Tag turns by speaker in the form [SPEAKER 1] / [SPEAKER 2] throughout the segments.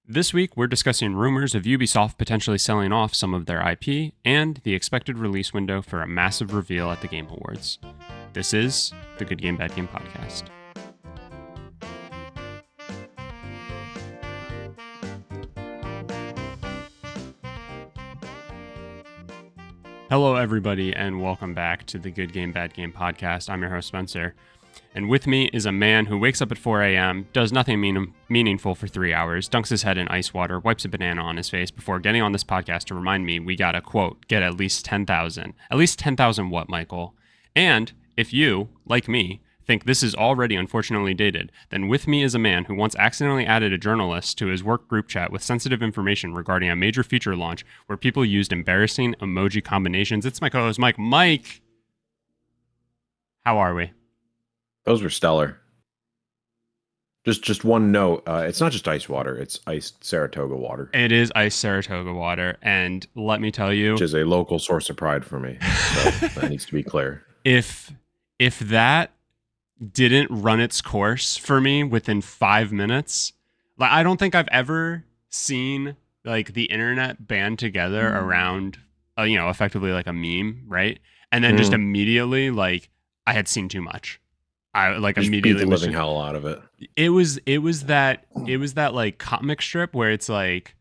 [SPEAKER 1] This week, we're discussing rumors of Ubisoft potentially selling off some of their IP and the expected release window for a massive reveal at the Game Awards. This is the Good Game, Bad Game podcast. Hello, everybody, and welcome back to the Good Game, Bad Game podcast. I'm your host, Spencer. And with me is a man who wakes up at 4 a.m., does nothing meaningful for 3 hours, dunks his head in ice water, wipes a banana on his face before getting on this podcast to remind me we gotta, quote, get at least 10,000. At least 10,000 what, Michael? And if you, like me, think this is already unfortunately dated, then with me is a man who once accidentally added a journalist to his work group chat with sensitive information regarding a major feature launch where people used embarrassing emoji combinations. It's my co-host, Mike. Mike! How are we?
[SPEAKER 2] Those were stellar. Just one note. It's not just ice water. It's iced Saratoga water.
[SPEAKER 1] It is iced Saratoga water. And let me tell you,
[SPEAKER 2] which is a local source of pride for me. So that needs to be clear.
[SPEAKER 1] If that didn't run its course for me within 5 minutes, like I don't think I've ever seen like the internet band together around, effectively like a meme, right? And then just immediately, like I had seen too much. I like just immediately
[SPEAKER 2] beat the living hell out of it.
[SPEAKER 1] It was that like comic strip where it's like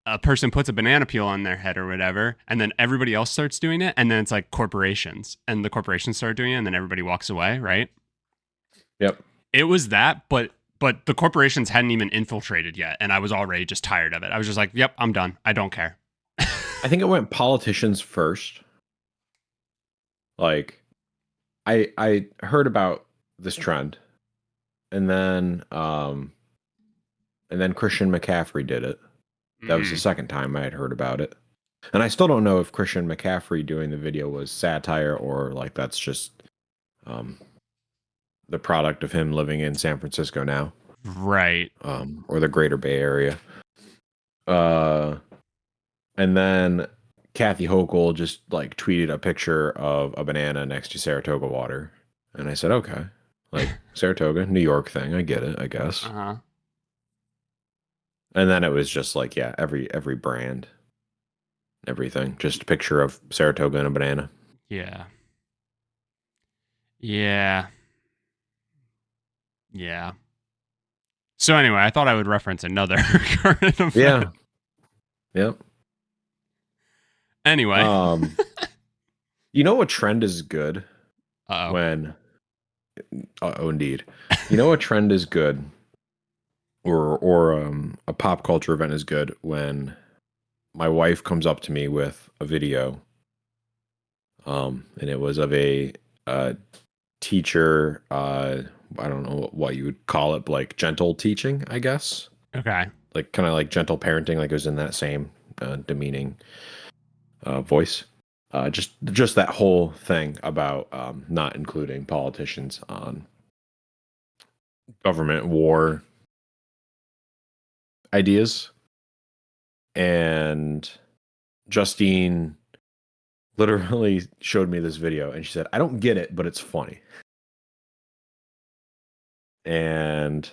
[SPEAKER 1] a person puts a banana peel on their head or whatever, and then everybody else starts doing it, and then it's like corporations, and the corporations start doing it, and then everybody walks away, right?
[SPEAKER 2] Yep.
[SPEAKER 1] It was that, but the corporations hadn't even infiltrated yet, and I was already just tired of it. I was just like, yep, I'm done. I don't care.
[SPEAKER 2] I think it went politicians first. Like, I heard about this trend, and then Christian McCaffrey did it. That was the second time I had heard about it, and I still don't know if Christian McCaffrey doing the video was satire or like that's just the product of him living in San Francisco now,
[SPEAKER 1] right?
[SPEAKER 2] Or the Greater Bay Area. And then Kathy Hochul just like tweeted a picture of a banana next to Saratoga water, and I said, okay. Like Saratoga, New York thing. I get it, I guess.
[SPEAKER 1] Uh-huh.
[SPEAKER 2] And then it was just like, yeah, every brand, everything. Just a picture of Saratoga and a banana.
[SPEAKER 1] Yeah. Yeah. Yeah. So anyway, I thought I would reference another current event.
[SPEAKER 2] Yeah. Yep.
[SPEAKER 1] Anyway.
[SPEAKER 2] You know what trend is good?
[SPEAKER 1] Uh-oh.
[SPEAKER 2] When... Oh, indeed. You know, a trend is good, or a pop culture event is good when my wife comes up to me with a video, and it was of a teacher. I don't know what you would call it, but like gentle teaching, I guess.
[SPEAKER 1] Okay.
[SPEAKER 2] Like kind of like gentle parenting, like it was in that same demeaning voice. Just that whole thing about not including politicians on government war ideas. And Justine literally showed me this video and she said, I don't get it, but it's funny. And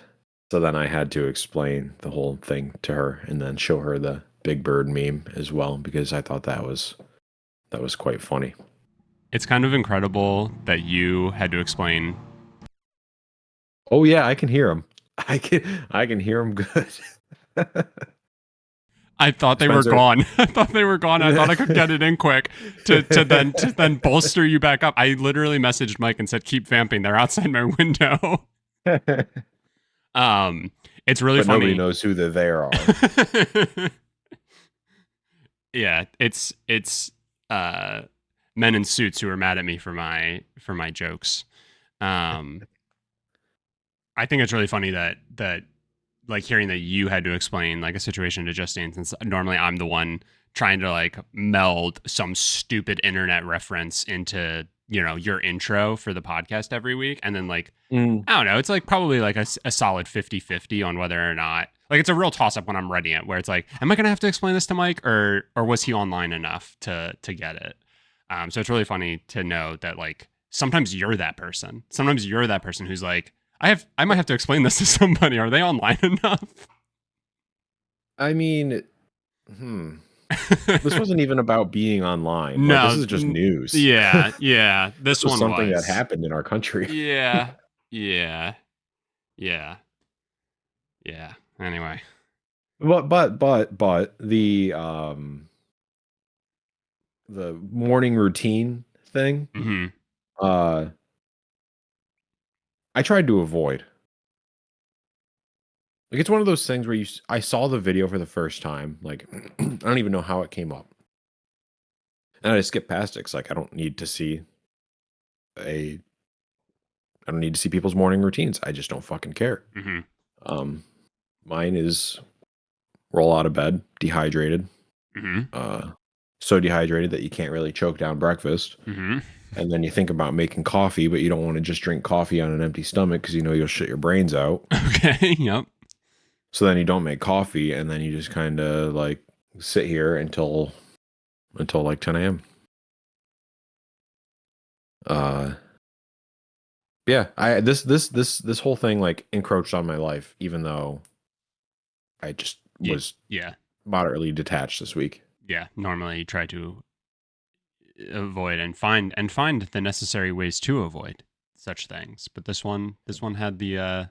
[SPEAKER 2] so then I had to explain the whole thing to her and then show her the Big Bird meme as well, because I thought that was quite funny.
[SPEAKER 1] It's kind of incredible that you had to explain.
[SPEAKER 2] Oh yeah, I can hear him. I can hear him good.
[SPEAKER 1] I thought they were gone. I thought I could get it in quick to then bolster you back up. I literally messaged Mike and said, "Keep vamping. They're outside my window." It's really
[SPEAKER 2] but
[SPEAKER 1] funny.
[SPEAKER 2] Nobody knows who the there are.
[SPEAKER 1] Yeah, it's men in suits who are mad at me for my jokes. I think it's really funny that like hearing that you had to explain like a situation to Justine, since normally I'm the one trying to like meld some stupid internet reference into, your intro for the podcast every week. And then like, I don't know, it's like probably like a solid 50-50 on whether or not, like it's a real toss up when I'm writing it, where it's like, am I going to have to explain this to Mike or was he online enough to get it? So it's really funny to know that like, sometimes you're that person. Sometimes you're that person who's like, I might have to explain this to somebody. Are they online enough?
[SPEAKER 2] I mean, this wasn't even about being online. Like, this
[SPEAKER 1] No,
[SPEAKER 2] is just news.
[SPEAKER 1] yeah.
[SPEAKER 2] This
[SPEAKER 1] This
[SPEAKER 2] was
[SPEAKER 1] one
[SPEAKER 2] something that
[SPEAKER 1] was.
[SPEAKER 2] happened in our country.
[SPEAKER 1] Yeah, yeah, yeah, yeah. Anyway.
[SPEAKER 2] But the morning routine thing,
[SPEAKER 1] Hmm.
[SPEAKER 2] uh, I tried to avoid. Like, it's one of those things where I saw the video for the first time. Like, I don't even know how it came up, and I just skipped past it. 'Cause, like, a I don't need to see people's morning routines. I just don't fucking care.
[SPEAKER 1] Hmm.
[SPEAKER 2] Um, Mine is roll out of bed, dehydrated,
[SPEAKER 1] Hmm.
[SPEAKER 2] uh, so dehydrated that you can't really choke down breakfast.
[SPEAKER 1] Hmm.
[SPEAKER 2] And then you think about making coffee, but you don't want to just drink coffee on an empty stomach because you know you'll shit your brains out.
[SPEAKER 1] Okay. Yep.
[SPEAKER 2] So then you don't make coffee, and then you just kind of like sit here until like 10 a.m. Uh, yeah, I this whole thing like encroached on my life, even though I just was
[SPEAKER 1] Yeah.
[SPEAKER 2] moderately detached this week.
[SPEAKER 1] Yeah. Normally, you try to avoid and find the necessary ways to avoid such things, but this one had the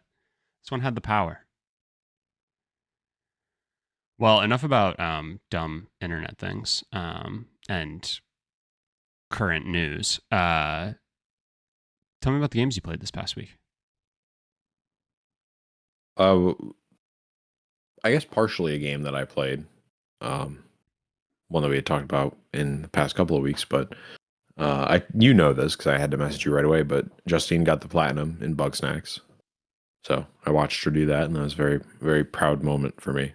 [SPEAKER 1] power. Well, enough about dumb internet things and current news. Tell me about the games you played this past week.
[SPEAKER 2] Uh, I guess partially a game that I played, um, one that we had talked about in the past couple of weeks, but you know this because I had to message you right away. But Justine got the platinum in Bug Snacks, so I watched her do that, and that was a very very proud moment for me.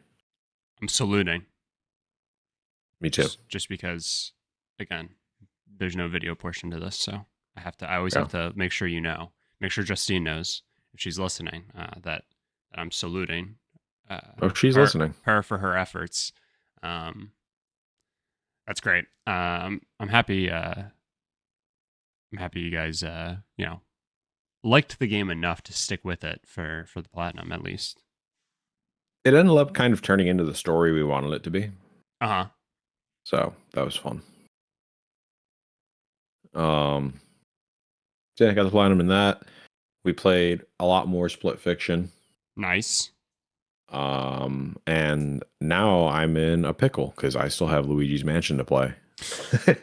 [SPEAKER 1] I'm saluting
[SPEAKER 2] Me too.
[SPEAKER 1] just because, again, there's no video portion to this, so I always
[SPEAKER 2] Yeah.
[SPEAKER 1] have to make sure make sure Justine knows if she's listening that I'm saluting
[SPEAKER 2] Oh, she's
[SPEAKER 1] her
[SPEAKER 2] listening.
[SPEAKER 1] for her efforts. Um, that's great. I'm happy. I'm happy you guys liked the game enough to stick with it for the platinum at least.
[SPEAKER 2] It ended up kind of turning into the story we wanted it to be,
[SPEAKER 1] Uh huh.
[SPEAKER 2] so that was fun. Um, so yeah, I got the platinum in that. We played a lot more Split Fiction.
[SPEAKER 1] Nice.
[SPEAKER 2] And now I'm in a pickle because I still have Luigi's Mansion to play,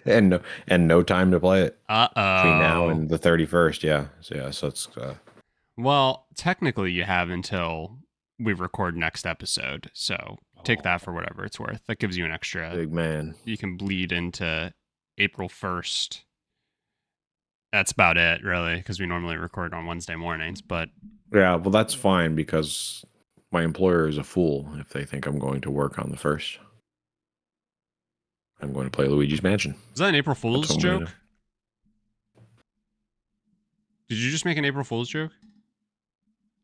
[SPEAKER 2] and no time to play it between now
[SPEAKER 1] Uh-oh.
[SPEAKER 2] and the 31st. Yeah, so it's
[SPEAKER 1] Well, technically you have until we record next episode. So take that for whatever it's worth. That gives you an extra.
[SPEAKER 2] big man.
[SPEAKER 1] You can bleed into April 1st. That's about it, really, because we normally record on Wednesday mornings. But
[SPEAKER 2] Yeah, well, that's fine because my employer is a fool if they think I'm going to work on the first. I'm going to play Luigi's Mansion.
[SPEAKER 1] is that an April
[SPEAKER 2] That's
[SPEAKER 1] Fool's
[SPEAKER 2] what I'm going to do.
[SPEAKER 1] joke? Did you just make an April Fool's joke?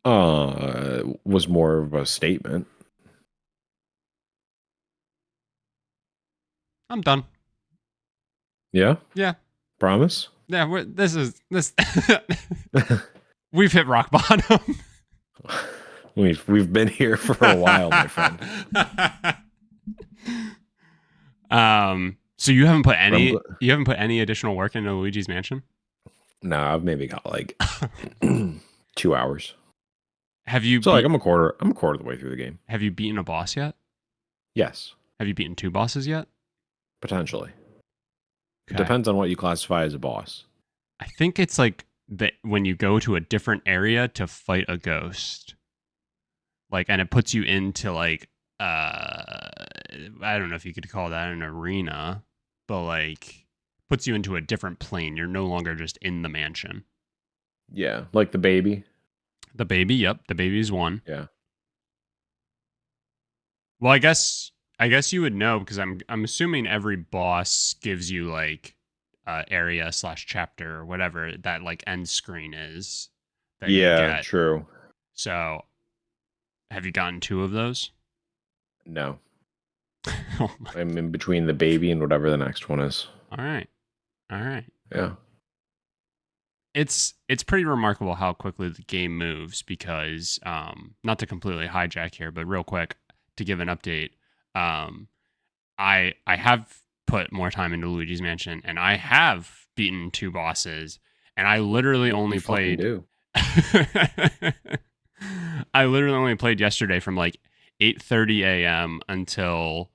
[SPEAKER 2] Was more of a statement.
[SPEAKER 1] I'm done.
[SPEAKER 2] Yeah,
[SPEAKER 1] Yeah.
[SPEAKER 2] promise.
[SPEAKER 1] Yeah. This is this. We've hit rock bottom.
[SPEAKER 2] We've been here for a while, my friend.
[SPEAKER 1] So you haven't put
[SPEAKER 2] But I'm
[SPEAKER 1] any additional work into Luigi's Mansion?
[SPEAKER 2] no, I've maybe got like 2 hours.
[SPEAKER 1] Have you
[SPEAKER 2] So like I'm a quarter of the way through the game.
[SPEAKER 1] have you beaten a boss yet?
[SPEAKER 2] Yes,
[SPEAKER 1] Have you beaten two bosses yet?
[SPEAKER 2] potentially. It
[SPEAKER 1] Okay.
[SPEAKER 2] depends on what you classify as a boss.
[SPEAKER 1] I think it's like that when you go to a different area to fight a ghost. Like, and it puts you into like I don't know if you could call that an arena, but like puts you into a different plane. You're no longer just in the mansion.
[SPEAKER 2] Yeah, like the baby.
[SPEAKER 1] The baby, yep, the baby's one.
[SPEAKER 2] Yeah.
[SPEAKER 1] Well, I guess you would know because I'm assuming every boss gives you like area slash chapter or whatever that like end screen is that you
[SPEAKER 2] Yeah,
[SPEAKER 1] get.
[SPEAKER 2] true.
[SPEAKER 1] So have you gotten two of those?
[SPEAKER 2] No,
[SPEAKER 1] Oh my-
[SPEAKER 2] I'm in between the baby and whatever the next one is.
[SPEAKER 1] all right, all right.
[SPEAKER 2] Yeah.
[SPEAKER 1] It's pretty remarkable how quickly the game moves because not to completely hijack here, but real quick to give an update. I have put more time into Luigi's Mansion, and I have beaten 2 bosses, and I literally
[SPEAKER 2] You
[SPEAKER 1] only
[SPEAKER 2] fucking
[SPEAKER 1] played.
[SPEAKER 2] do.
[SPEAKER 1] I literally only played yesterday from like 8:30 a.m. until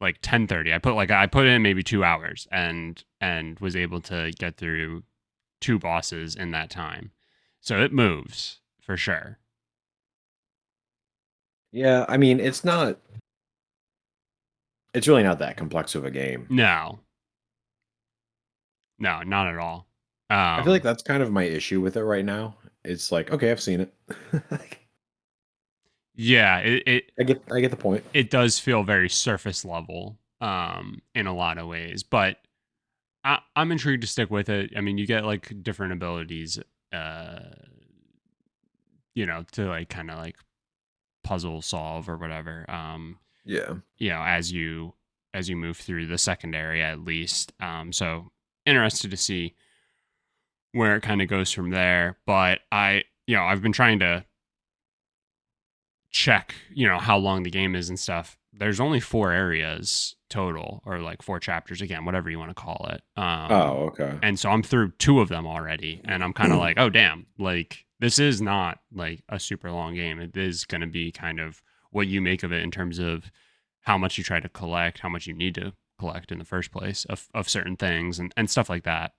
[SPEAKER 1] like 10:30. I put in maybe 2 hours and was able to get through 2 bosses in that time. So it moves for sure.
[SPEAKER 2] Yeah, I mean, it's really not that complex of a game.
[SPEAKER 1] No. No, not at all.
[SPEAKER 2] I feel like
[SPEAKER 1] Um
[SPEAKER 2] that's kind of my issue with it right now. It's like, okay, I've seen it.
[SPEAKER 1] yeah, it
[SPEAKER 2] I get the point.
[SPEAKER 1] it does feel very surface level in a lot of ways, but I'm intrigued to stick with it. I mean, you get like different abilities, uh, to like kind of like puzzle solve or whatever.
[SPEAKER 2] Yeah.
[SPEAKER 1] As you move through the second area at least. So interested to see where it kind of goes from there. But I've been trying to check, how long the game is and stuff. There's only 4 areas total, or like 4 chapters again, whatever you want to call it.
[SPEAKER 2] Oh, okay.
[SPEAKER 1] And so I'm through 2 of them already, and I'm kind of like, oh damn, like this is not like a super long game. It is going to be kind of what you make of it in terms of how much you try to collect, how much you need to collect in the first place of certain things and stuff like that.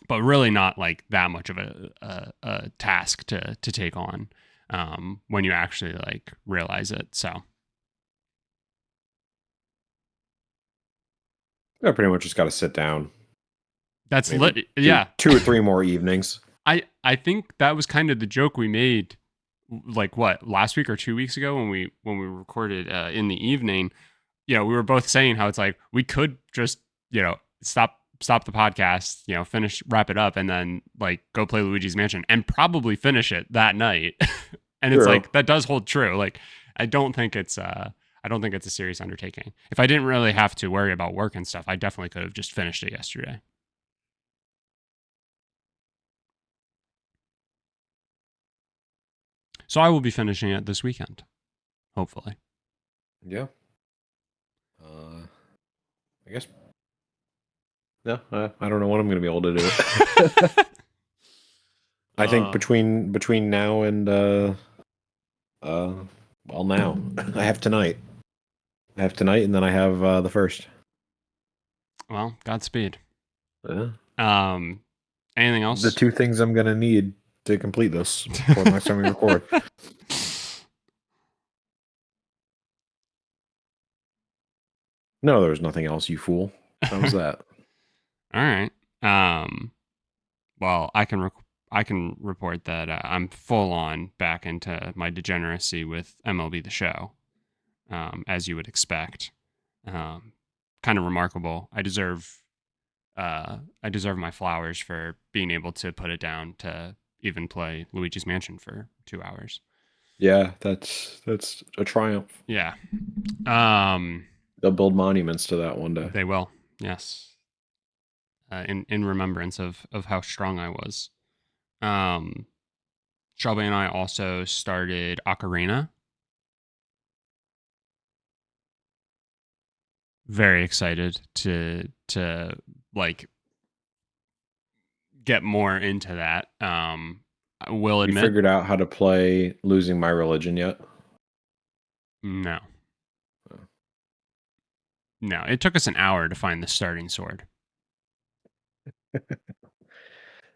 [SPEAKER 1] But really not like that much of a task to take on when you actually like realize it. So
[SPEAKER 2] I pretty much just got to sit down.
[SPEAKER 1] that's
[SPEAKER 2] Maybe
[SPEAKER 1] lit.
[SPEAKER 2] two,
[SPEAKER 1] Yeah,
[SPEAKER 2] 2 or 3 more evenings.
[SPEAKER 1] I think that was kind of the joke we made, like what, last week or 2 weeks ago when we recorded in the evening. We were both saying how it's like we could just stop the podcast, wrap it up, and then like go play Luigi's Mansion and probably finish it that night. And it's
[SPEAKER 2] True.
[SPEAKER 1] like that does hold true. Like I don't think it's a serious undertaking. If I didn't really have to worry about work and stuff, I definitely could have just finished it yesterday. So I will be finishing it this weekend, hopefully.
[SPEAKER 2] Yeah. I guess. No, I don't know when I'm going to be able to do it. I think between now and well, now I have tonight. And then I have the first.
[SPEAKER 1] Well, Godspeed.
[SPEAKER 2] Yeah.
[SPEAKER 1] Anything
[SPEAKER 2] The
[SPEAKER 1] else?
[SPEAKER 2] 2 things I'm going to need to complete this before the next time we record. No, there was nothing else, you fool. How was that?
[SPEAKER 1] All right. Well, I can report that I'm full on back into my degeneracy with MLB The Show, as you would expect. Kind of remarkable. I deserve my flowers for being able to put it down to even play Luigi's Mansion for 2 hours.
[SPEAKER 2] Yeah, that's a triumph.
[SPEAKER 1] Yeah.
[SPEAKER 2] They'll build monuments to that one day.
[SPEAKER 1] They will. Yes. In remembrance of how strong I was. Shelby and I also started Ocarina. Very excited to like get more into that. I will
[SPEAKER 2] You
[SPEAKER 1] admit,
[SPEAKER 2] figured out how to play Losing My Religion yet?
[SPEAKER 1] no. No, it took us an hour to find the starting sword.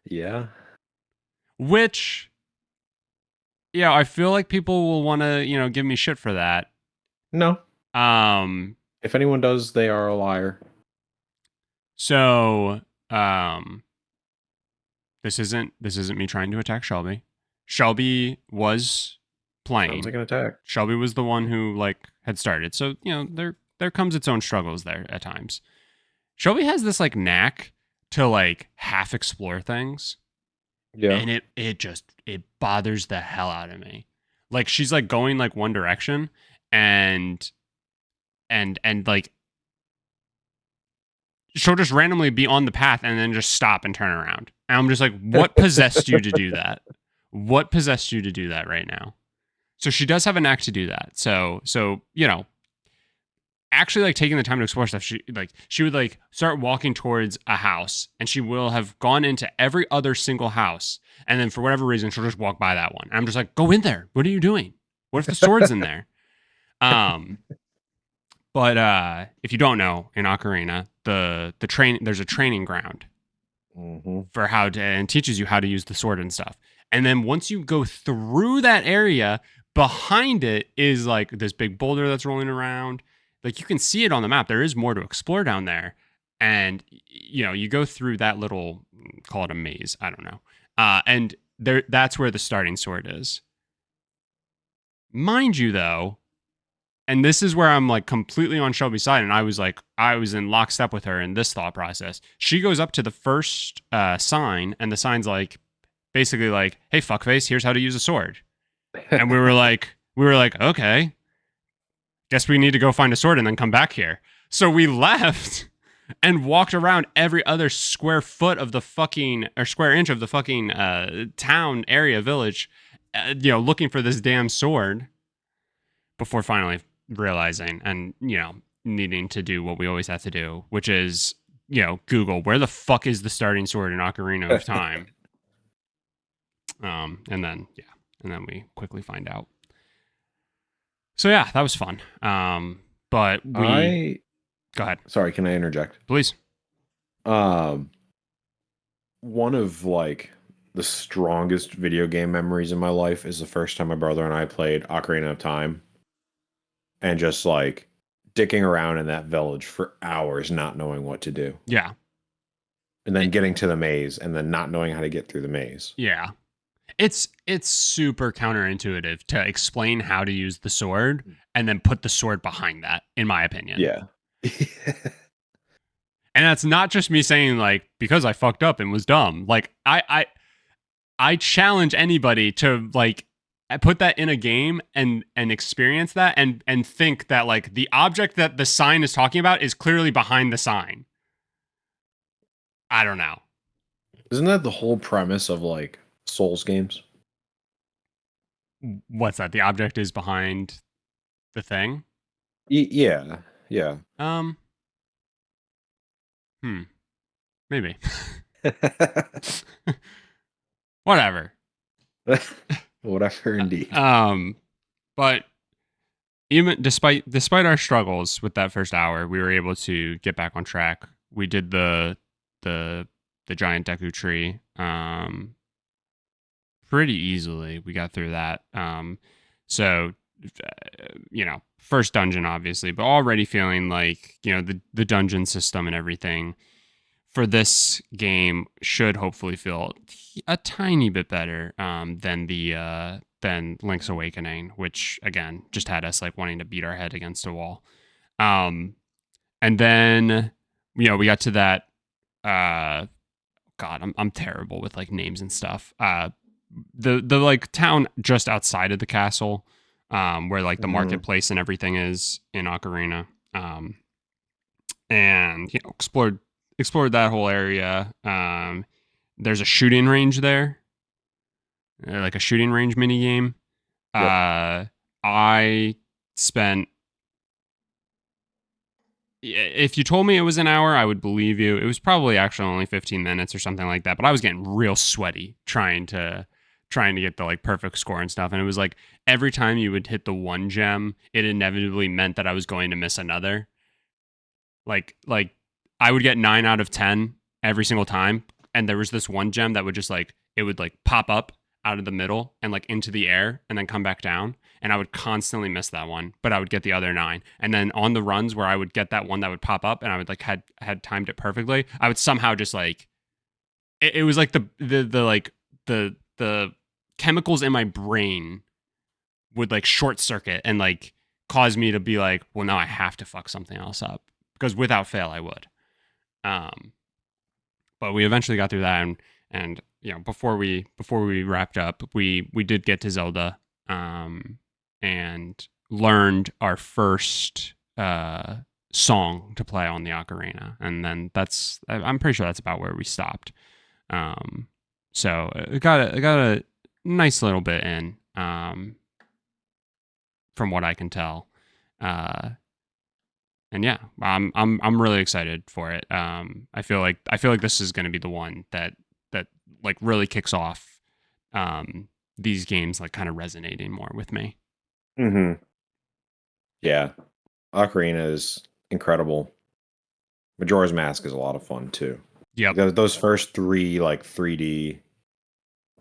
[SPEAKER 2] Yeah.
[SPEAKER 1] Which, I feel like people will want to, give me shit for that.
[SPEAKER 2] No.
[SPEAKER 1] Um,
[SPEAKER 2] If anyone does, they are a liar.
[SPEAKER 1] so, this isn't me trying to attack Shelby. Shelby was
[SPEAKER 2] Sounds
[SPEAKER 1] playing.
[SPEAKER 2] like an attack.
[SPEAKER 1] Shelby was the one who like had started. So, there comes its own struggles there at times. Shelby has this like knack to like half explore things.
[SPEAKER 2] Yeah.
[SPEAKER 1] And it bothers the hell out of me. Like she's like going like one direction and like she'll just randomly be on the path and then just stop and turn around. And I'm just like, what possessed you to do that? What possessed you to do that right now? So she does have a knack to do that. So you know, actually like taking the time to explore stuff. She would like start walking towards a house, and she will have gone into every other single house, and then for whatever reason she'll just walk by that one. And I'm just like, go in there. What are you doing? What if the sword's in there? But if you don't know, in Ocarina, there's a training ground for how to, and teaches you how to use the sword and stuff. And then once you go through that area, behind it is like this big boulder that's rolling around. Like you can see it on the map. There is more to explore down there. And you know, you go through that little, call it a maze, I don't know. And that's where the starting sword is. Mind you though, and this is where I'm like completely on Shelby's side, and I was in lockstep with her in this thought process. She goes up to the first sign, and the sign's like basically like, "Hey, fuckface, here's how to use a sword." And we were like, okay, guess we need to go find a sword and then come back here. So we left and walked around every other square foot of the fucking, or square inch of the fucking town area village, you know, looking for this damn sword before finally realizing and, you know, needing to do what we always have to do, which is, you know, Google where the fuck is the starting sword in Ocarina of Time. And then we quickly find out. So yeah, that was fun. But go ahead.
[SPEAKER 2] Sorry, can I interject?
[SPEAKER 1] Please.
[SPEAKER 2] One of like the strongest video game memories in my life is the first time my brother and I played Ocarina of Time. And just like dicking around in that village for hours, not knowing what to do.
[SPEAKER 1] Yeah.
[SPEAKER 2] And then getting to the maze and then not knowing how to get through the maze.
[SPEAKER 1] Yeah. It's super counterintuitive to explain how to use the sword and then put the sword behind that, in my opinion.
[SPEAKER 2] Yeah.
[SPEAKER 1] And that's not just me saying like because I fucked up and was dumb. Like I challenge anybody to like put that in a game and experience that and think that like the object that the sign is talking about is clearly behind the sign. I don't know.
[SPEAKER 2] Isn't that the whole premise of like Souls games?
[SPEAKER 1] What's that? The object is behind the thing?
[SPEAKER 2] Yeah. Yeah.
[SPEAKER 1] Maybe. Whatever.
[SPEAKER 2] Whatever indeed.
[SPEAKER 1] But even despite our struggles with that first hour, we were able to get back on track. We did the giant Deku tree pretty easily. We got through that. So you know, first dungeon obviously, but already feeling like, you know, the dungeon system and everything for this game should hopefully feel a tiny bit better than Link's Awakening, which again just had us like wanting to beat our head against a wall. And then, you know, we got to that. God, I'm terrible with like names and stuff. The like town just outside of the castle, where like the marketplace and everything is in Ocarina. And you know, explored that whole area. There's a shooting range there, like a shooting range mini game. Yep. I spent. If you told me it was an hour, I would believe you. It was probably actually only 15 minutes or something like that. But I was getting real sweaty trying to get the like perfect score and stuff. And it was like every time you would hit the one gem, it inevitably meant that I was going to miss another. Like I would get 9 out of 10 every single time. And there was this one gem that would just like, it would like pop up out of the middle and like into the air and then come back down. And I would constantly miss that one, but I would get the other 9. And then on the runs where I would get that one that would pop up and I would like had timed it perfectly, I would somehow just like, it was like the chemicals in my brain would like short circuit and like cause me to be like, well, now I have to fuck something else up, because without fail I would. But we eventually got through that, and you know, before we wrapped up, we did get to Zelda, and learned our first song to play on the ocarina, and then I'm pretty sure that's about where we stopped. So it got a nice little bit in. from what I can tell. Uh, and yeah, I'm really excited for it. I feel like this is going to be the one that like really kicks off these games like kind of resonating more with me.
[SPEAKER 2] Mm-hmm. Yeah. Ocarina is incredible. Majora's Mask is a lot of fun too.
[SPEAKER 1] Yep.
[SPEAKER 2] Those first three like 3D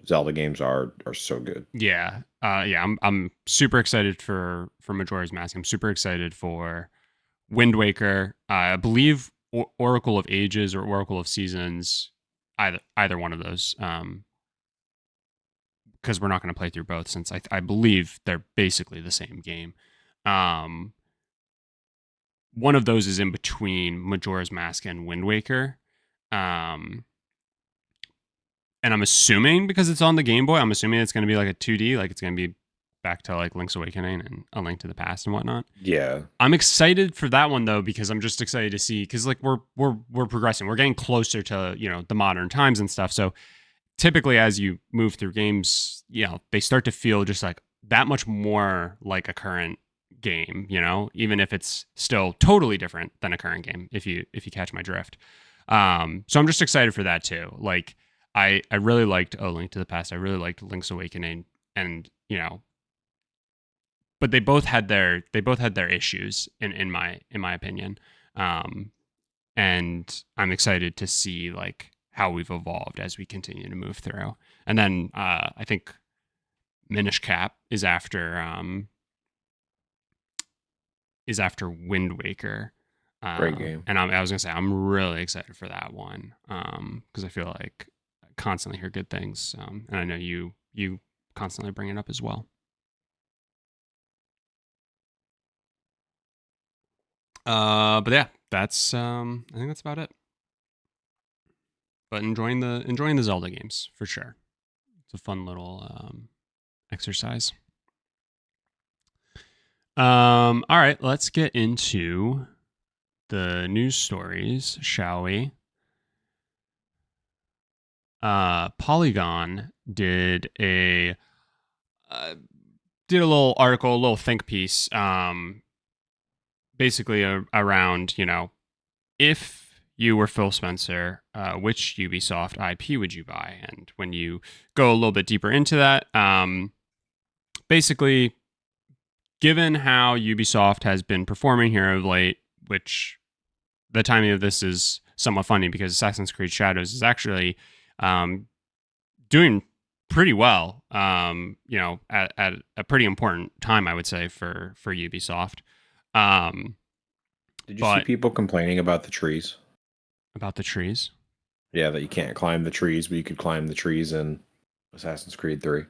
[SPEAKER 2] Zelda games are so good.
[SPEAKER 1] Yeah. Yeah. I'm super excited for Majora's Mask. I'm super excited for Wind Waker. I believe Oracle of Ages or Oracle of Seasons. Either one of those. Because we're not going to play through both since I believe they're basically the same game. Um, one of those is in between Majora's Mask and Wind Waker. Um, and I'm assuming because it's on the Game Boy, I'm assuming it's going to be like a 2D, like it's going to be back to like Link's Awakening and A Link to the Past and whatnot.
[SPEAKER 2] Yeah.
[SPEAKER 1] I'm excited for that one though because I'm just excited to see because like we're progressing, we're getting closer to the modern times and stuff. So typically as you move through games, they start to feel just like that much more like a current game, even if it's still totally different than a current game, if you catch my drift. So I'm just excited for that too. Like I really liked A Link to the Past. I really liked Link's Awakening, and but they both had their issues in my opinion. Um, and I'm excited to see like how we've evolved as we continue to move through. And then I think Minish Cap is after Wind Waker.
[SPEAKER 2] Great game.
[SPEAKER 1] And I was gonna say I'm really excited for that one because I feel like I constantly hear good things, and I know you constantly bring it up as well. But yeah, that's I think that's about it. But enjoying the Zelda games for sure. It's a fun little exercise. All right, let's get into the news stories, shall we? Polygon did a little article, a little think piece, basically around if you were Phil Spencer, which Ubisoft IP would you buy? And when you go a little bit deeper into that, basically, given how Ubisoft has been performing here of late, which the timing of this is somewhat funny because Assassin's Creed Shadows is actually doing pretty well, at a pretty important time, I would say, for Ubisoft.
[SPEAKER 2] Did you see people complaining about the trees?
[SPEAKER 1] About the trees?
[SPEAKER 2] Yeah, that you can't climb the trees, but you could climb the trees in Assassin's Creed 3.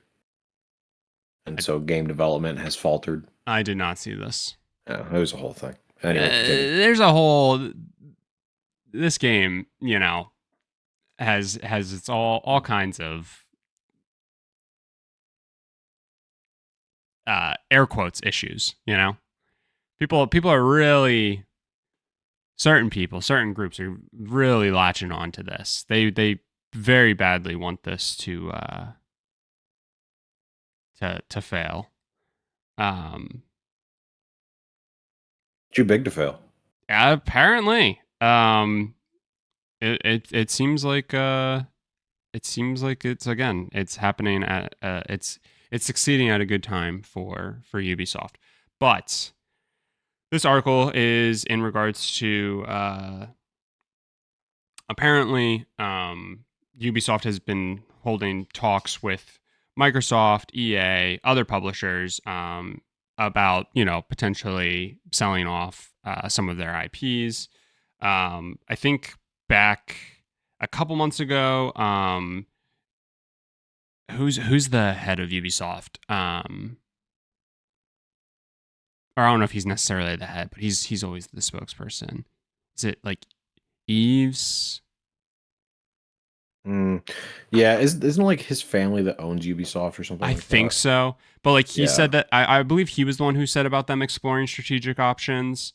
[SPEAKER 2] And so game development has faltered.
[SPEAKER 1] I did not see this.
[SPEAKER 2] Yeah, it was a whole thing. Anyway,
[SPEAKER 1] there's a whole. This game, has its all kinds of air quotes issues. People are really certain groups are really latching on to this. They very badly want this to fail.
[SPEAKER 2] Too big to fail.
[SPEAKER 1] Apparently, it seems like it's happening at it's succeeding at a good time for Ubisoft. But this article is in regards to apparently Ubisoft has been holding talks with Microsoft, EA, other publishers about potentially selling off some of their IPs. I think back a couple months ago, who's the head of Ubisoft? Or I don't know if he's necessarily the head, but he's always the spokesperson. Is it like Eves?
[SPEAKER 2] Yeah, isn't like his family that owns Ubisoft or something?
[SPEAKER 1] I
[SPEAKER 2] like
[SPEAKER 1] think
[SPEAKER 2] that?
[SPEAKER 1] so. But like he said that I believe he was the one who said about them exploring strategic options,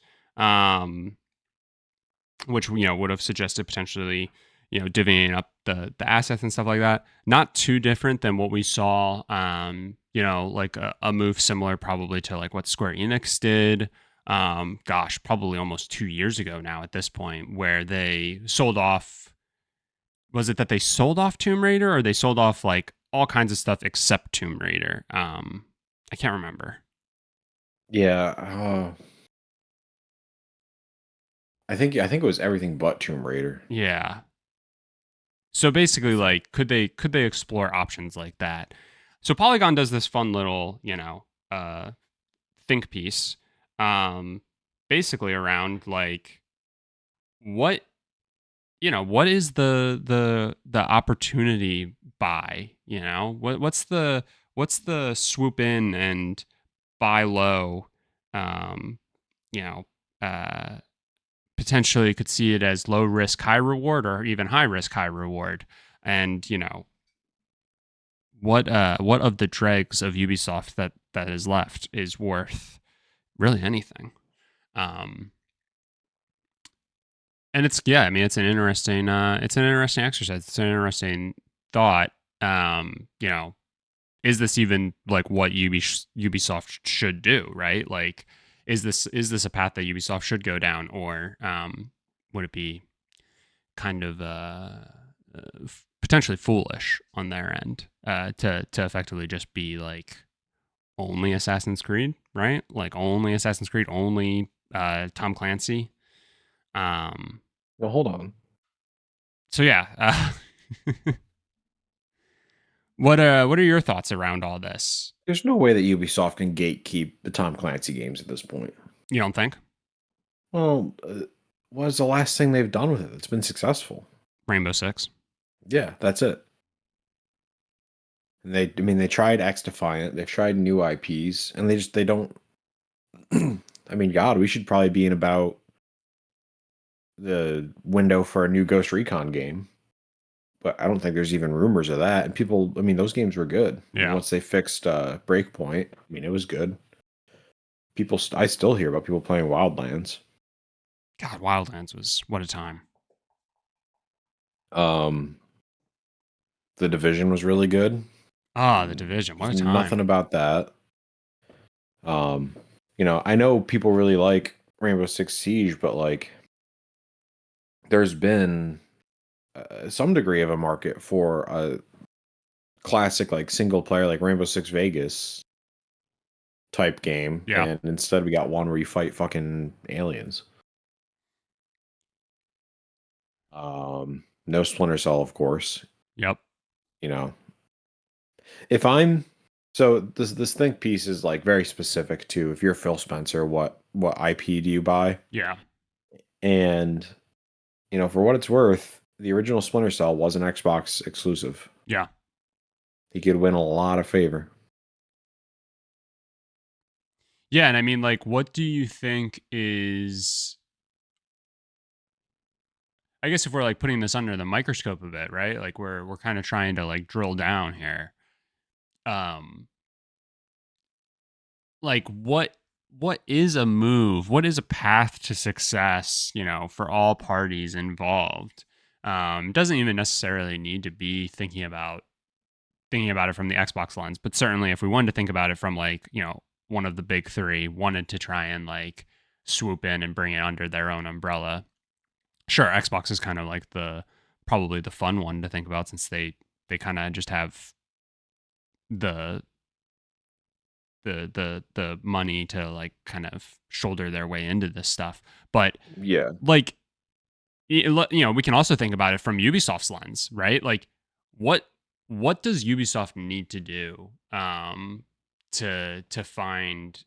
[SPEAKER 1] which would have suggested potentially divvying up the assets and stuff like that. Not too different than what we saw, like a move similar probably to like what Square Enix did. Probably almost 2 years ago now at this point, where they sold off. Was it that they sold off Tomb Raider, or they sold off like all kinds of stuff except Tomb Raider? I can't remember.
[SPEAKER 2] Yeah, I think it was everything but Tomb Raider.
[SPEAKER 1] Yeah. So basically,
[SPEAKER 2] So,
[SPEAKER 1] like, could they explore options like that? So Polygon does this fun little, think piece, um, basically around like what what is the opportunity buy? What's the swoop in and buy low? Um, you know, uh, Potentially could see it as low risk, high reward, or even high risk, high reward. And what of the dregs of Ubisoft that is left is worth really anything. Um, and it's an interesting exercise. It's an interesting thought. Is this even like what Ubisoft should do, right? Like, is this a path that Ubisoft should go down, or would it be kind of potentially foolish on their end to effectively just be like only Assassin's Creed, right? Like only Assassin's Creed, only Tom Clancy. Um,
[SPEAKER 2] well, hold on.
[SPEAKER 1] so yeah, what are your thoughts around all this?
[SPEAKER 2] There's no way that Ubisoft can gatekeep the Tom Clancy games at this point.
[SPEAKER 1] You don't think
[SPEAKER 2] Well, what is the last thing they've done with it that's been successful?
[SPEAKER 1] Rainbow Six?
[SPEAKER 2] Yeah, that's it. And they tried X Defiant, they've tried new IPs, and they don't. I mean, God, we should probably be in about the window for a new Ghost Recon game, but I don't think there's even rumors of that. And people, I mean, those games were good. I mean,
[SPEAKER 1] Yeah.
[SPEAKER 2] once they fixed Breakpoint, I mean, it was good. I still hear about people playing Wildlands.
[SPEAKER 1] God, Wildlands was what a time.
[SPEAKER 2] Um, the Division was really good.
[SPEAKER 1] Ah, the Division, what
[SPEAKER 2] There's
[SPEAKER 1] a
[SPEAKER 2] nothing
[SPEAKER 1] time.
[SPEAKER 2] about that. Um, I know people really like Rainbow Six Siege, but like, there's been some degree of a market for a classic like single player like Rainbow Six Vegas type game,
[SPEAKER 1] Yeah.
[SPEAKER 2] and instead we got one where you fight fucking aliens. No Splinter Cell, of course.
[SPEAKER 1] Yep.
[SPEAKER 2] You know, if I'm so this think piece is like very specific to if you're Phil Spencer, what IP do you buy?
[SPEAKER 1] Yeah.
[SPEAKER 2] And for what it's worth, the original Splinter Cell was an Xbox exclusive.
[SPEAKER 1] Yeah.
[SPEAKER 2] He could win a lot of favor.
[SPEAKER 1] Yeah, and I mean, like, what do you think is? I guess if we're like putting this under the microscope a bit, right? Like we're kind of trying to like drill down here. Um, like what is a move? What is a path to success? For all parties involved. Doesn't even necessarily need to be thinking about it from the Xbox lens, but certainly if we wanted to think about it from like one of the big three wanted to try and like swoop in and bring it under their own umbrella. Sure, Xbox is kind of like probably the fun one to think about, since they kind of just have the the money to like kind of shoulder their way into this stuff. But
[SPEAKER 2] Yeah.
[SPEAKER 1] like we can also think about it from Ubisoft's lens, right? Like what what does Ubisoft need to do to find,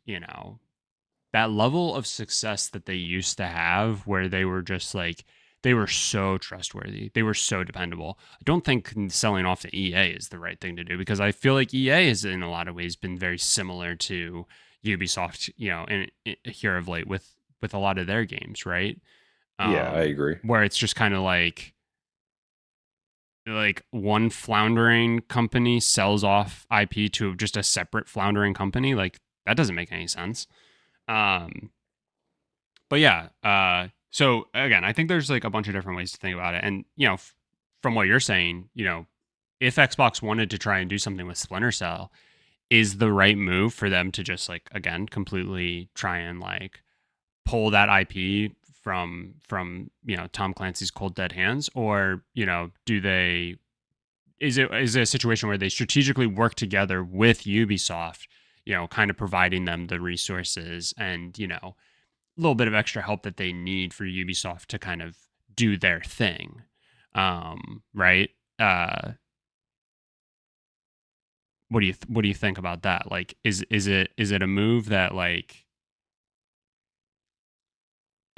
[SPEAKER 1] that level of success that they used to have, where they were just like they were so trustworthy, they were so dependable. I don't think selling off to EA is the right thing to do, because I feel like EA has in a lot of ways been very similar to Ubisoft, here of late with a lot of their games, right?
[SPEAKER 2] Yeah, I agree.
[SPEAKER 1] Where it's just kind of like one floundering company sells off IP to just a separate floundering company. Like that doesn't make any sense. Um, but yeah, so again, I think there's like a bunch of different ways to think about it, and from what you're saying, if Xbox wanted to try and do something with Splinter Cell, is the right move for them to just like again completely try and like pull that IP from Tom Clancy's Cold Dead hands, or do they is it a situation where they strategically work together with Ubisoft, kind of providing them the resources and a little bit of extra help that they need for Ubisoft to kind of do their thing, right? Uh, what do you think about that? Like, is it a move that like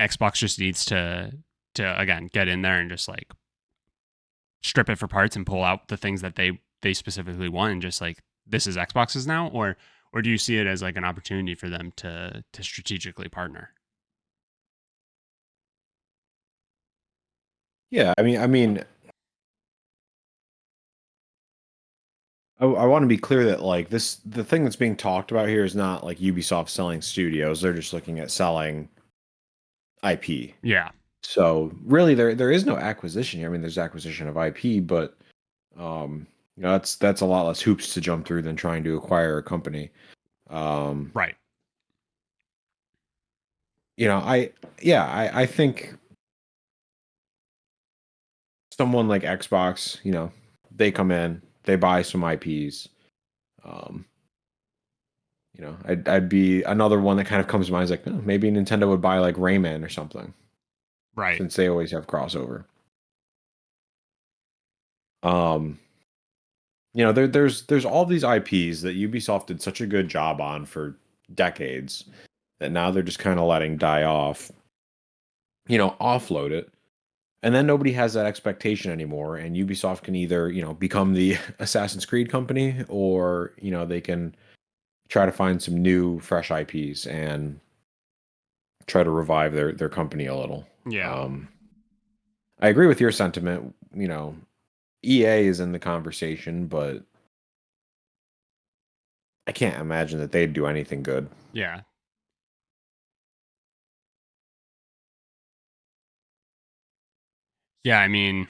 [SPEAKER 1] Xbox just needs to again get in there and just like strip it for parts and pull out the things that they specifically want and just like this is Xbox's now, or do you see it as like an opportunity for them to strategically partner?
[SPEAKER 2] Yeah, I want to be clear that like the thing that's being talked about here is not like Ubisoft selling studios. They're just looking at selling IP.
[SPEAKER 1] Yeah,
[SPEAKER 2] So really, there is no acquisition here. I mean, there's acquisition of IP, but um, that's a lot less hoops to jump through than trying to acquire a company. Um,
[SPEAKER 1] right.
[SPEAKER 2] I yeah, I think someone like Xbox, they come in, they buy some IPs. Um, I'd be another one that kind of comes to mind is like, oh, maybe Nintendo would buy like Rayman or something,
[SPEAKER 1] Right.
[SPEAKER 2] since they always have crossover. Um, there's all these IPs that Ubisoft did such a good job on for decades that now they're just kind of letting die off. Offload it, and then nobody has that expectation anymore. And Ubisoft can either become the Assassin's Creed company, or they can try to find some new, fresh IPs and try to revive their company a little.
[SPEAKER 1] Yeah.
[SPEAKER 2] I agree with your sentiment. EA is in the conversation, but I can't imagine that they'd do anything good.
[SPEAKER 1] Yeah. Yeah. I mean,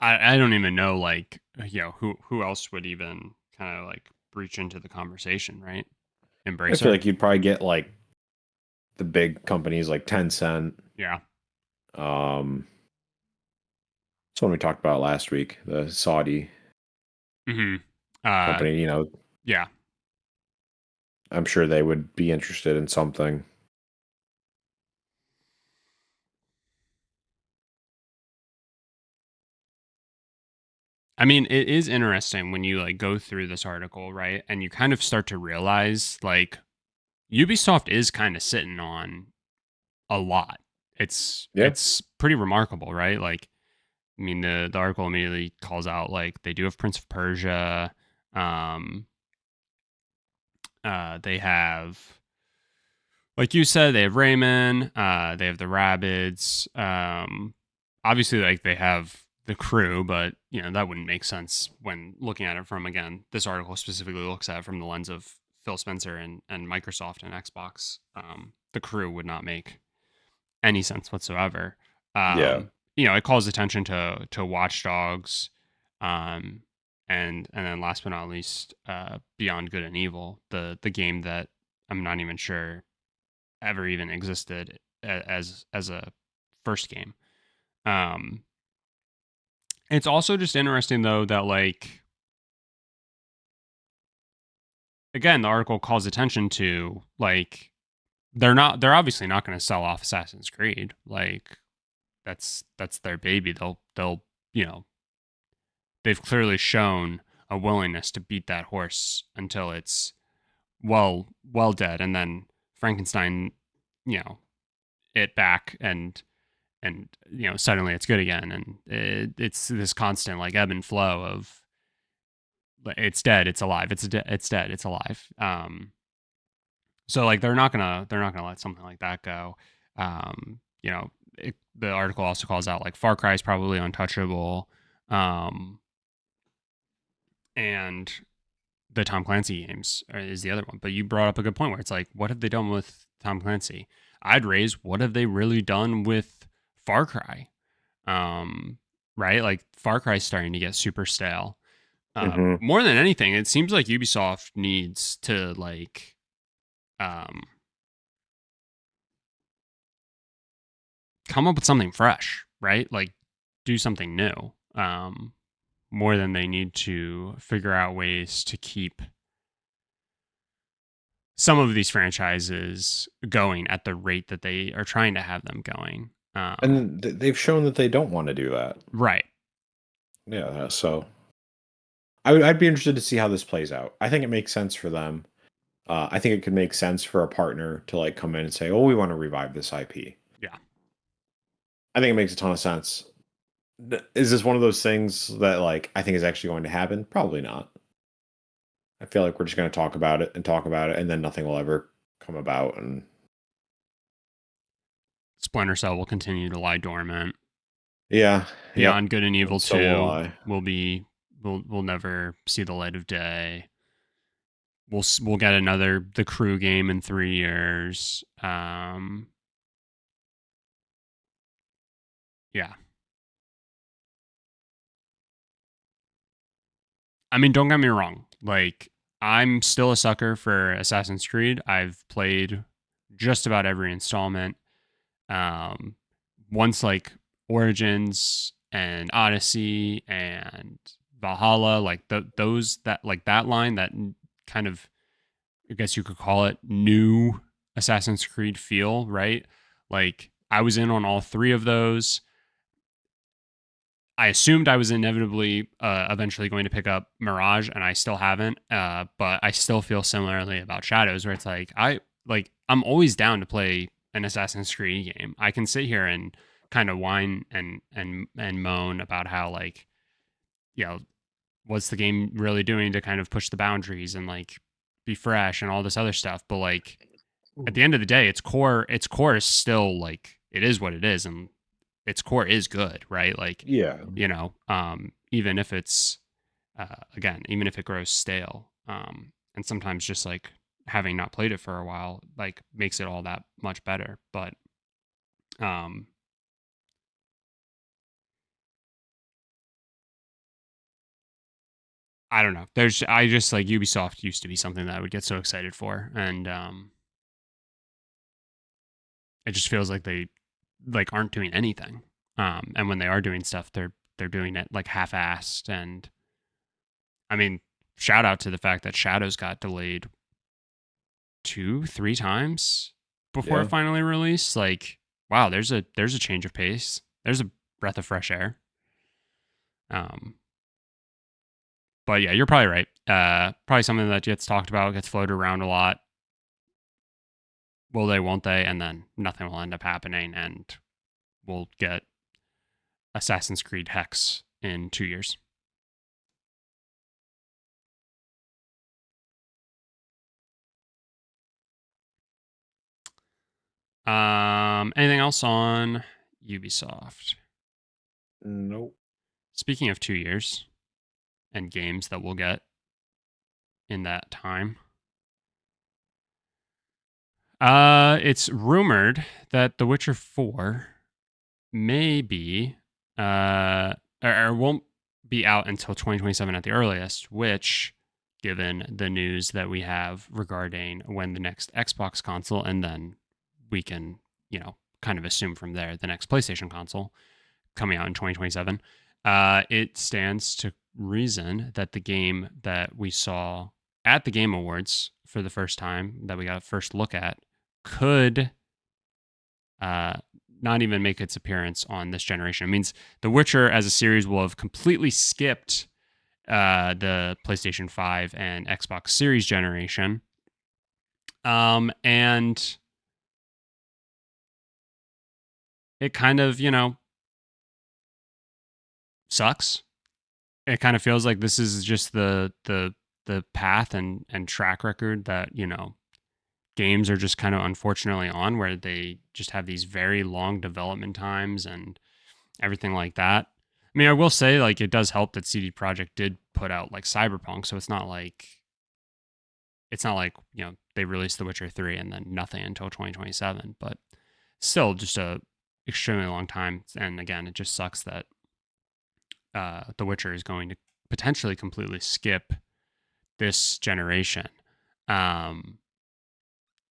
[SPEAKER 1] I don't even know like who else would even kind of like breach into the conversation, right?
[SPEAKER 2] I
[SPEAKER 1] Embrace
[SPEAKER 2] feel
[SPEAKER 1] it.
[SPEAKER 2] like you'd probably get like the big companies like Tencent.
[SPEAKER 1] Yeah.
[SPEAKER 2] Um, it's one we talked about last week, the Saudi
[SPEAKER 1] Hmm. Uh,
[SPEAKER 2] company.
[SPEAKER 1] yeah.
[SPEAKER 2] I'm sure they would be interested in something.
[SPEAKER 1] I mean, it is interesting when you like go through this article, right? And you kind of start to realize like Ubisoft is kind of sitting on a lot. It's
[SPEAKER 2] Yeah,
[SPEAKER 1] it's pretty remarkable, right? Like, I mean, the article immediately calls out like they do have Prince of Persia. Um, they have, like you said, they have Rayman. They have the Rabbids. Obviously, like they have the crew, but that wouldn't make sense when looking at it from again. This article specifically looks at it from the lens of Phil Spencer and Microsoft and Xbox. The crew would not make any sense whatsoever.
[SPEAKER 2] yeah,
[SPEAKER 1] It calls attention to Watch Dogs, um, and then last but not least, Beyond Good and Evil, the game that I'm not even sure ever even existed as a first game. Um, it's also just interesting though that like again the article calls attention to like they're obviously not going to sell off Assassin's Creed. Like that's their baby. They'll you know they've clearly shown a willingness to beat that horse until it's well dead, and then Frankenstein, you know, it back and suddenly it's good again, and it's this constant like ebb and flow of it's dead, it's alive, it's dead, it's alive. So like they're not gonna let something like that go. The article also calls out like Far Cry is probably untouchable, um, and the Tom Clancy games is the other one. But you brought up a good point where it's like, what have they done with Tom Clancy? I'd raise, what have they really done with Far Cry? Right? Like Far Cry's starting to get super stale.
[SPEAKER 2] Hmm.
[SPEAKER 1] More than anything, it seems like Ubisoft needs to like um, come up with something fresh, right? Like do something new. More than they need to figure out ways to keep some of these franchises going at the rate that they are trying to have them going.
[SPEAKER 2] And they've shown that they don't want to do that.
[SPEAKER 1] Right.
[SPEAKER 2] Yeah, so I'd be interested to see how this plays out. I think it makes sense for them. I think it could make sense for a partner to like come in and say, "Oh, we want to revive this IP."
[SPEAKER 1] Yeah.
[SPEAKER 2] I think it makes a ton of sense. Is this one of those things that like I think is actually going to happen? Probably not. I feel like we're just going to talk about it and talk about it, and then nothing will ever come about. And
[SPEAKER 1] Splinter Cell will continue to lie dormant.
[SPEAKER 2] yeah, yep,
[SPEAKER 1] Beyond Good and Evil
[SPEAKER 2] and so will
[SPEAKER 1] 2
[SPEAKER 2] I.
[SPEAKER 1] will never see the light of day. We'll get another The Crew game in 3 years. Yeah. I mean, don't get me wrong. Like, I'm still a sucker for Assassin's Creed. I've played just about every installment. Um, Once like Origins and Odyssey and Valhalla, like those that like that line, that kind of, I guess you could call it, new Assassin's Creed feel, right? Like I was in on all three of those. I assumed I was inevitably eventually going to pick up Mirage, and I still haven't. But I still feel similarly about Shadows, where it's like I'm always down to play an Assassin's Creed game. I can sit here and kind of whine and moan about how, like, you know, what's the game really doing to kind of push the boundaries and like be fresh and all this other stuff. But like at the end of the day, its core is still like, it is what it is, and its core is good, right? Like,
[SPEAKER 2] Yeah,
[SPEAKER 1] even if it's again, even if it grows stale, and sometimes just like having not played it for a while, like makes it all that much better. But um, I don't know. I just like Ubisoft used to be something that I would get so excited for, and it just feels like they like aren't doing anything. And when they are doing stuff, they're doing it like half-assed. And I mean, shout out to the fact that Shadows got delayed 2, 3 times before it
[SPEAKER 2] yeah.
[SPEAKER 1] finally released. Like, wow, there's a change of pace. There's a breath of fresh air. Um, but yeah, you're probably right. Probably something that gets talked about, gets floated around a lot. Will they? Won't they? And then nothing will end up happening, and we'll get Assassin's Creed Hex in 2 years. Anything else on Ubisoft?
[SPEAKER 2] Nope.
[SPEAKER 1] Speaking of 2 years and games that we'll get in that time, it's rumored that The Witcher 4 may be, or won't be out until 2027 at the earliest, which, given the news that we have regarding when the next Xbox console, and then we can, kind of assume from there the next PlayStation console coming out in 2027, it stands to reason that the game that we saw at the Game Awards for the first time, that we got a first look at, could uh, not even make its appearance on this generation. It means The Witcher as a series will have completely skipped the PlayStation 5 and Xbox Series generation. And it kind of, sucks. It kind of feels like this is just the path and track record that, games are just kind of unfortunately on, where they just have these very long development times and everything like that. I mean, I will say, like, it does help that CD Projekt did put out like Cyberpunk, so it's not like it's not like, they released The Witcher 3 and then nothing until 2027, but still just a extremely long time. And again, it just sucks that The Witcher is going to potentially completely skip this generation. Um,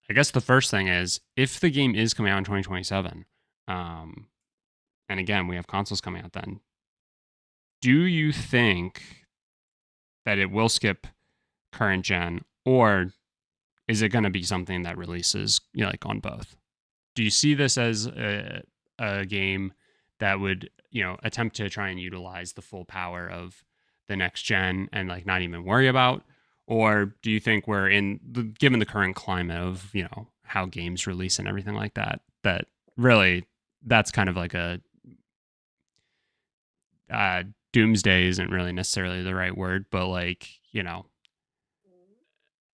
[SPEAKER 1] I guess the first thing is, if the game is coming out in 2027, and again, we have consoles coming out then, do you think that it will skip current gen, or is it going to be something that releases, like on both? Do you see this as a game that would, attempt to try and utilize the full power of the next gen and like not even worry about? Or do you think we're given the current climate of, how games release and everything like that, that really that's kind of like a uh, doomsday isn't really necessarily the right word, but like,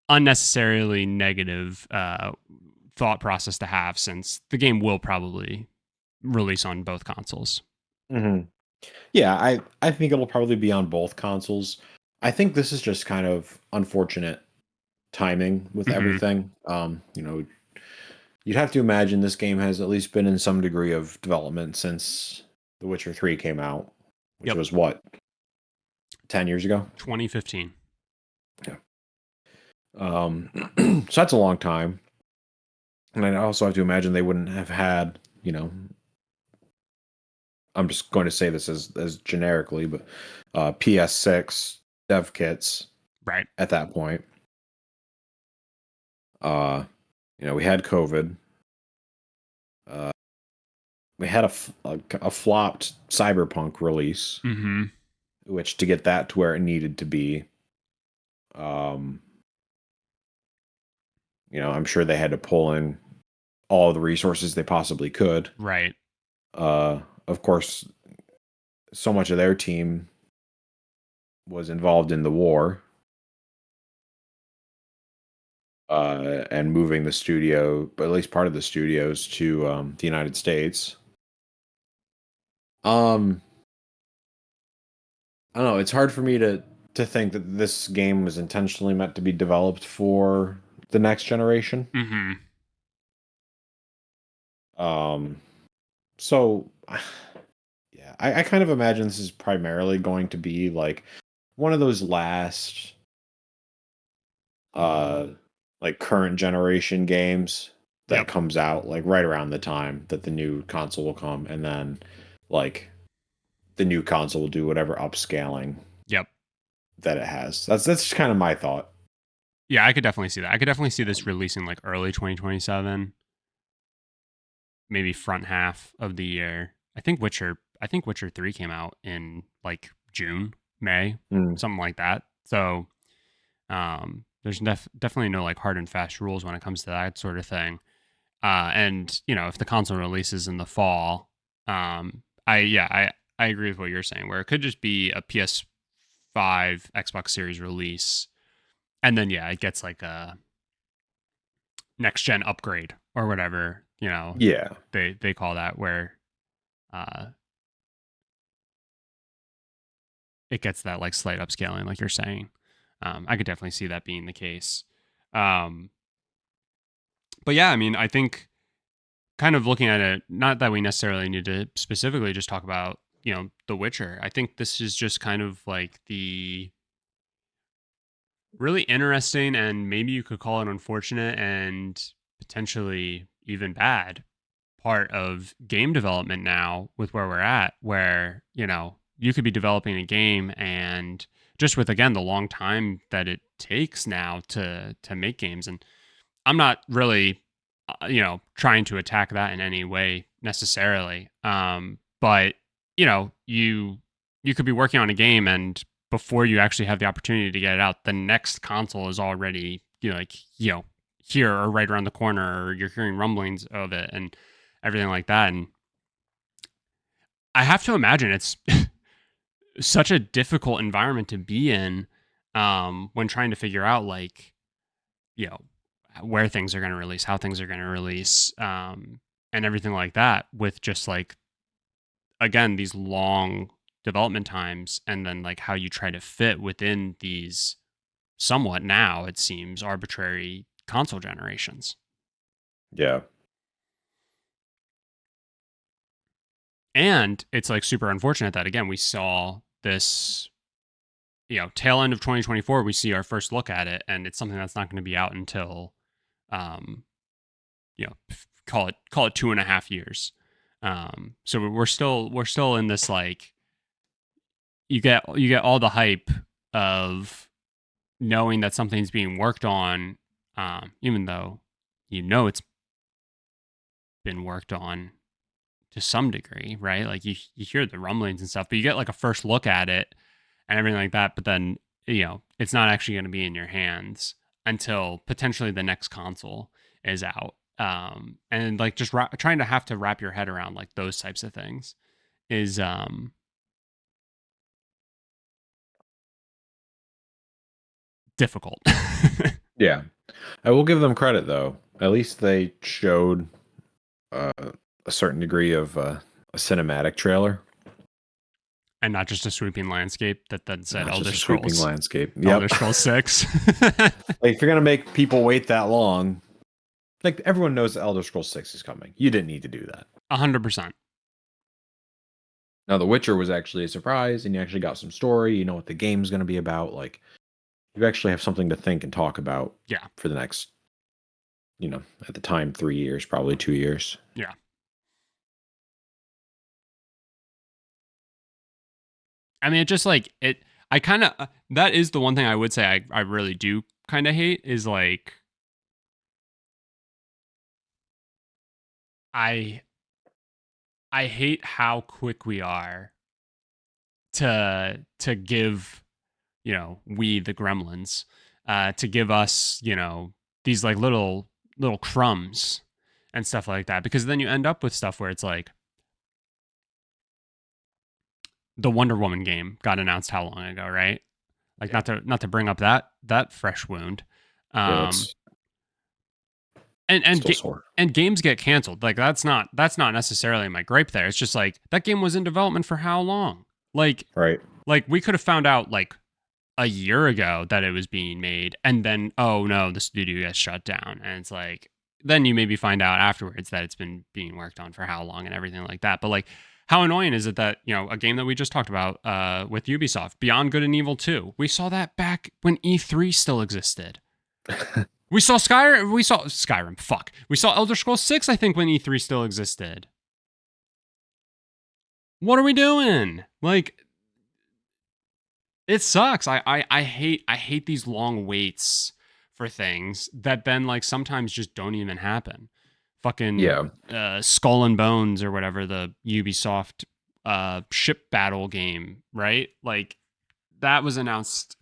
[SPEAKER 1] unnecessarily negative thought process to have, since the game will probably release on both consoles.
[SPEAKER 2] Hmm. Yeah, I think it'll probably be on both consoles. I think this is just kind of unfortunate timing with
[SPEAKER 1] Mm-hmm.
[SPEAKER 2] everything. You'd have to imagine this game has at least been in some degree of development since The Witcher 3 came out, which
[SPEAKER 1] Yep.
[SPEAKER 2] was what, 10 years ago?
[SPEAKER 1] 2015.
[SPEAKER 2] Yeah. So that's a long time. And I also have to imagine they wouldn't have had, I'm just going to say this as generically, but PS6 dev kits
[SPEAKER 1] Right.
[SPEAKER 2] at that point. Uh, we had COVID. Uh, we had a flopped Cyberpunk release,
[SPEAKER 1] Mm-hmm.
[SPEAKER 2] which to get that to where it needed to be, um, I'm sure they had to pull in all the resources they possibly could.
[SPEAKER 1] Right.
[SPEAKER 2] Of course, so much of their team was involved in the war, and moving the studio, but at least part of the studios, to the United States. Um, I don't know. It's hard for me to think that this game was intentionally meant to be developed for the next generation.
[SPEAKER 1] Mm-hmm.
[SPEAKER 2] Um, so yeah, I kind of imagine this is primarily going to be like one of those last uh like current generation games that
[SPEAKER 1] Yep.
[SPEAKER 2] comes out like right around the time that the new console will come, and then like the new console will do whatever upscaling
[SPEAKER 1] Yep.
[SPEAKER 2] that it has. That's just kind of my thought.
[SPEAKER 1] Yeah, I could definitely see that. I could definitely see this releasing like early 2027, maybe front half of the year. I think Witcher 3 came out in like June, May,
[SPEAKER 2] Mm.
[SPEAKER 1] something like that. So, there's definitely no like hard and fast rules when it comes to that sort of thing. And if the console releases in the fall, I agree with what you're saying, where it could just be a PS5 Xbox Series release, and then it gets like a next gen upgrade or whatever
[SPEAKER 2] Yeah.
[SPEAKER 1] they call that, where uh, it gets that like slight upscaling, like you're saying. I could definitely see that being the case. Um, but yeah, I mean, I think kind of looking at it, not that we necessarily need to specifically just talk about, The Witcher. I think this is just kind of like the really interesting, and maybe you could call it unfortunate and potentially even bad part of game development now, with where we're at, where, you could be developing a game, and just with, again, the long time that it takes now to make games. And I'm not really, trying to attack that in any way necessarily. But you could be working on a game, and before you actually have the opportunity to get it out, the next console is already, here or right around the corner, or you're hearing rumblings of it and everything like that. And I have to imagine it's such a difficult environment to be in, when trying to figure out, like, you know where things are going to release, how things are going to release, and everything like that, with just like, again, these long development times, and then like how you try to fit within these somewhat now, it seems, arbitrary console generations.
[SPEAKER 2] Yeah.
[SPEAKER 1] And it's like super unfortunate that, again, we saw this, tail end of 2024, we see our first look at it, and it's something that's not going to be out until, um, call it 2.5 years. So we're still in this, like, you get all the hype of knowing that something's being worked on, even though it's been worked on to some degree, right? Like you hear the rumblings and stuff, but you get like a first look at it and everything like that. But then, it's not actually going to be in your hands until potentially the next console is out. And like just trying to have to wrap your head around like those types of things is difficult.
[SPEAKER 2] Yeah. I will give them credit though. At least they showed a certain degree of a cinematic trailer.
[SPEAKER 1] And not just a sweeping landscape that then said
[SPEAKER 2] Not
[SPEAKER 1] Elder
[SPEAKER 2] just a sweeping
[SPEAKER 1] Scrolls.
[SPEAKER 2] landscape.
[SPEAKER 1] Elder
[SPEAKER 2] Yep.
[SPEAKER 1] Scrolls 6.
[SPEAKER 2] Like if you're gonna make people wait that long, like everyone knows Elder Scrolls 6 is coming. You didn't need to do that.
[SPEAKER 1] 100%.
[SPEAKER 2] Now The Witcher was actually a surprise, and you actually got some story. You know what the game's gonna be about. Like you actually have something to think and talk about.
[SPEAKER 1] Yeah.
[SPEAKER 2] For the next, at the time, 3 years, probably 2 years.
[SPEAKER 1] Yeah. I mean, it just like it. I kind of that is the one thing I would say I really do kind of hate is like I hate how quick we are to give we the gremlins to give us these like little crumbs and stuff like that, because then you end up with stuff where it's like the Wonder Woman game got announced how long ago, right? Like
[SPEAKER 2] Yeah.
[SPEAKER 1] not to bring up that fresh wound.
[SPEAKER 2] Yeah,
[SPEAKER 1] Um
[SPEAKER 2] that's
[SPEAKER 1] and
[SPEAKER 2] still sore.
[SPEAKER 1] and games get canceled. Like that's not necessarily my gripe there. It's just like that game was in development for how long? Like
[SPEAKER 2] Right.
[SPEAKER 1] we could have found out like a year ago that it was being made, and then oh no, the studio gets shut down, and it's like then you maybe find out afterwards that it's been being worked on for how long and everything like that. But like how annoying is it that a game that we just talked about with Ubisoft, Beyond Good and Evil 2, we saw that back when E3 still existed. We saw Skyrim. Fuck. We saw Elder Scrolls 6, I think, when E3 still existed. What are we doing? Like, it sucks. I hate these long waits for things that then like sometimes just don't even happen. Fucking
[SPEAKER 2] Yeah.
[SPEAKER 1] Skull and Bones or whatever, the Ubisoft ship battle game, right? Like that was announced,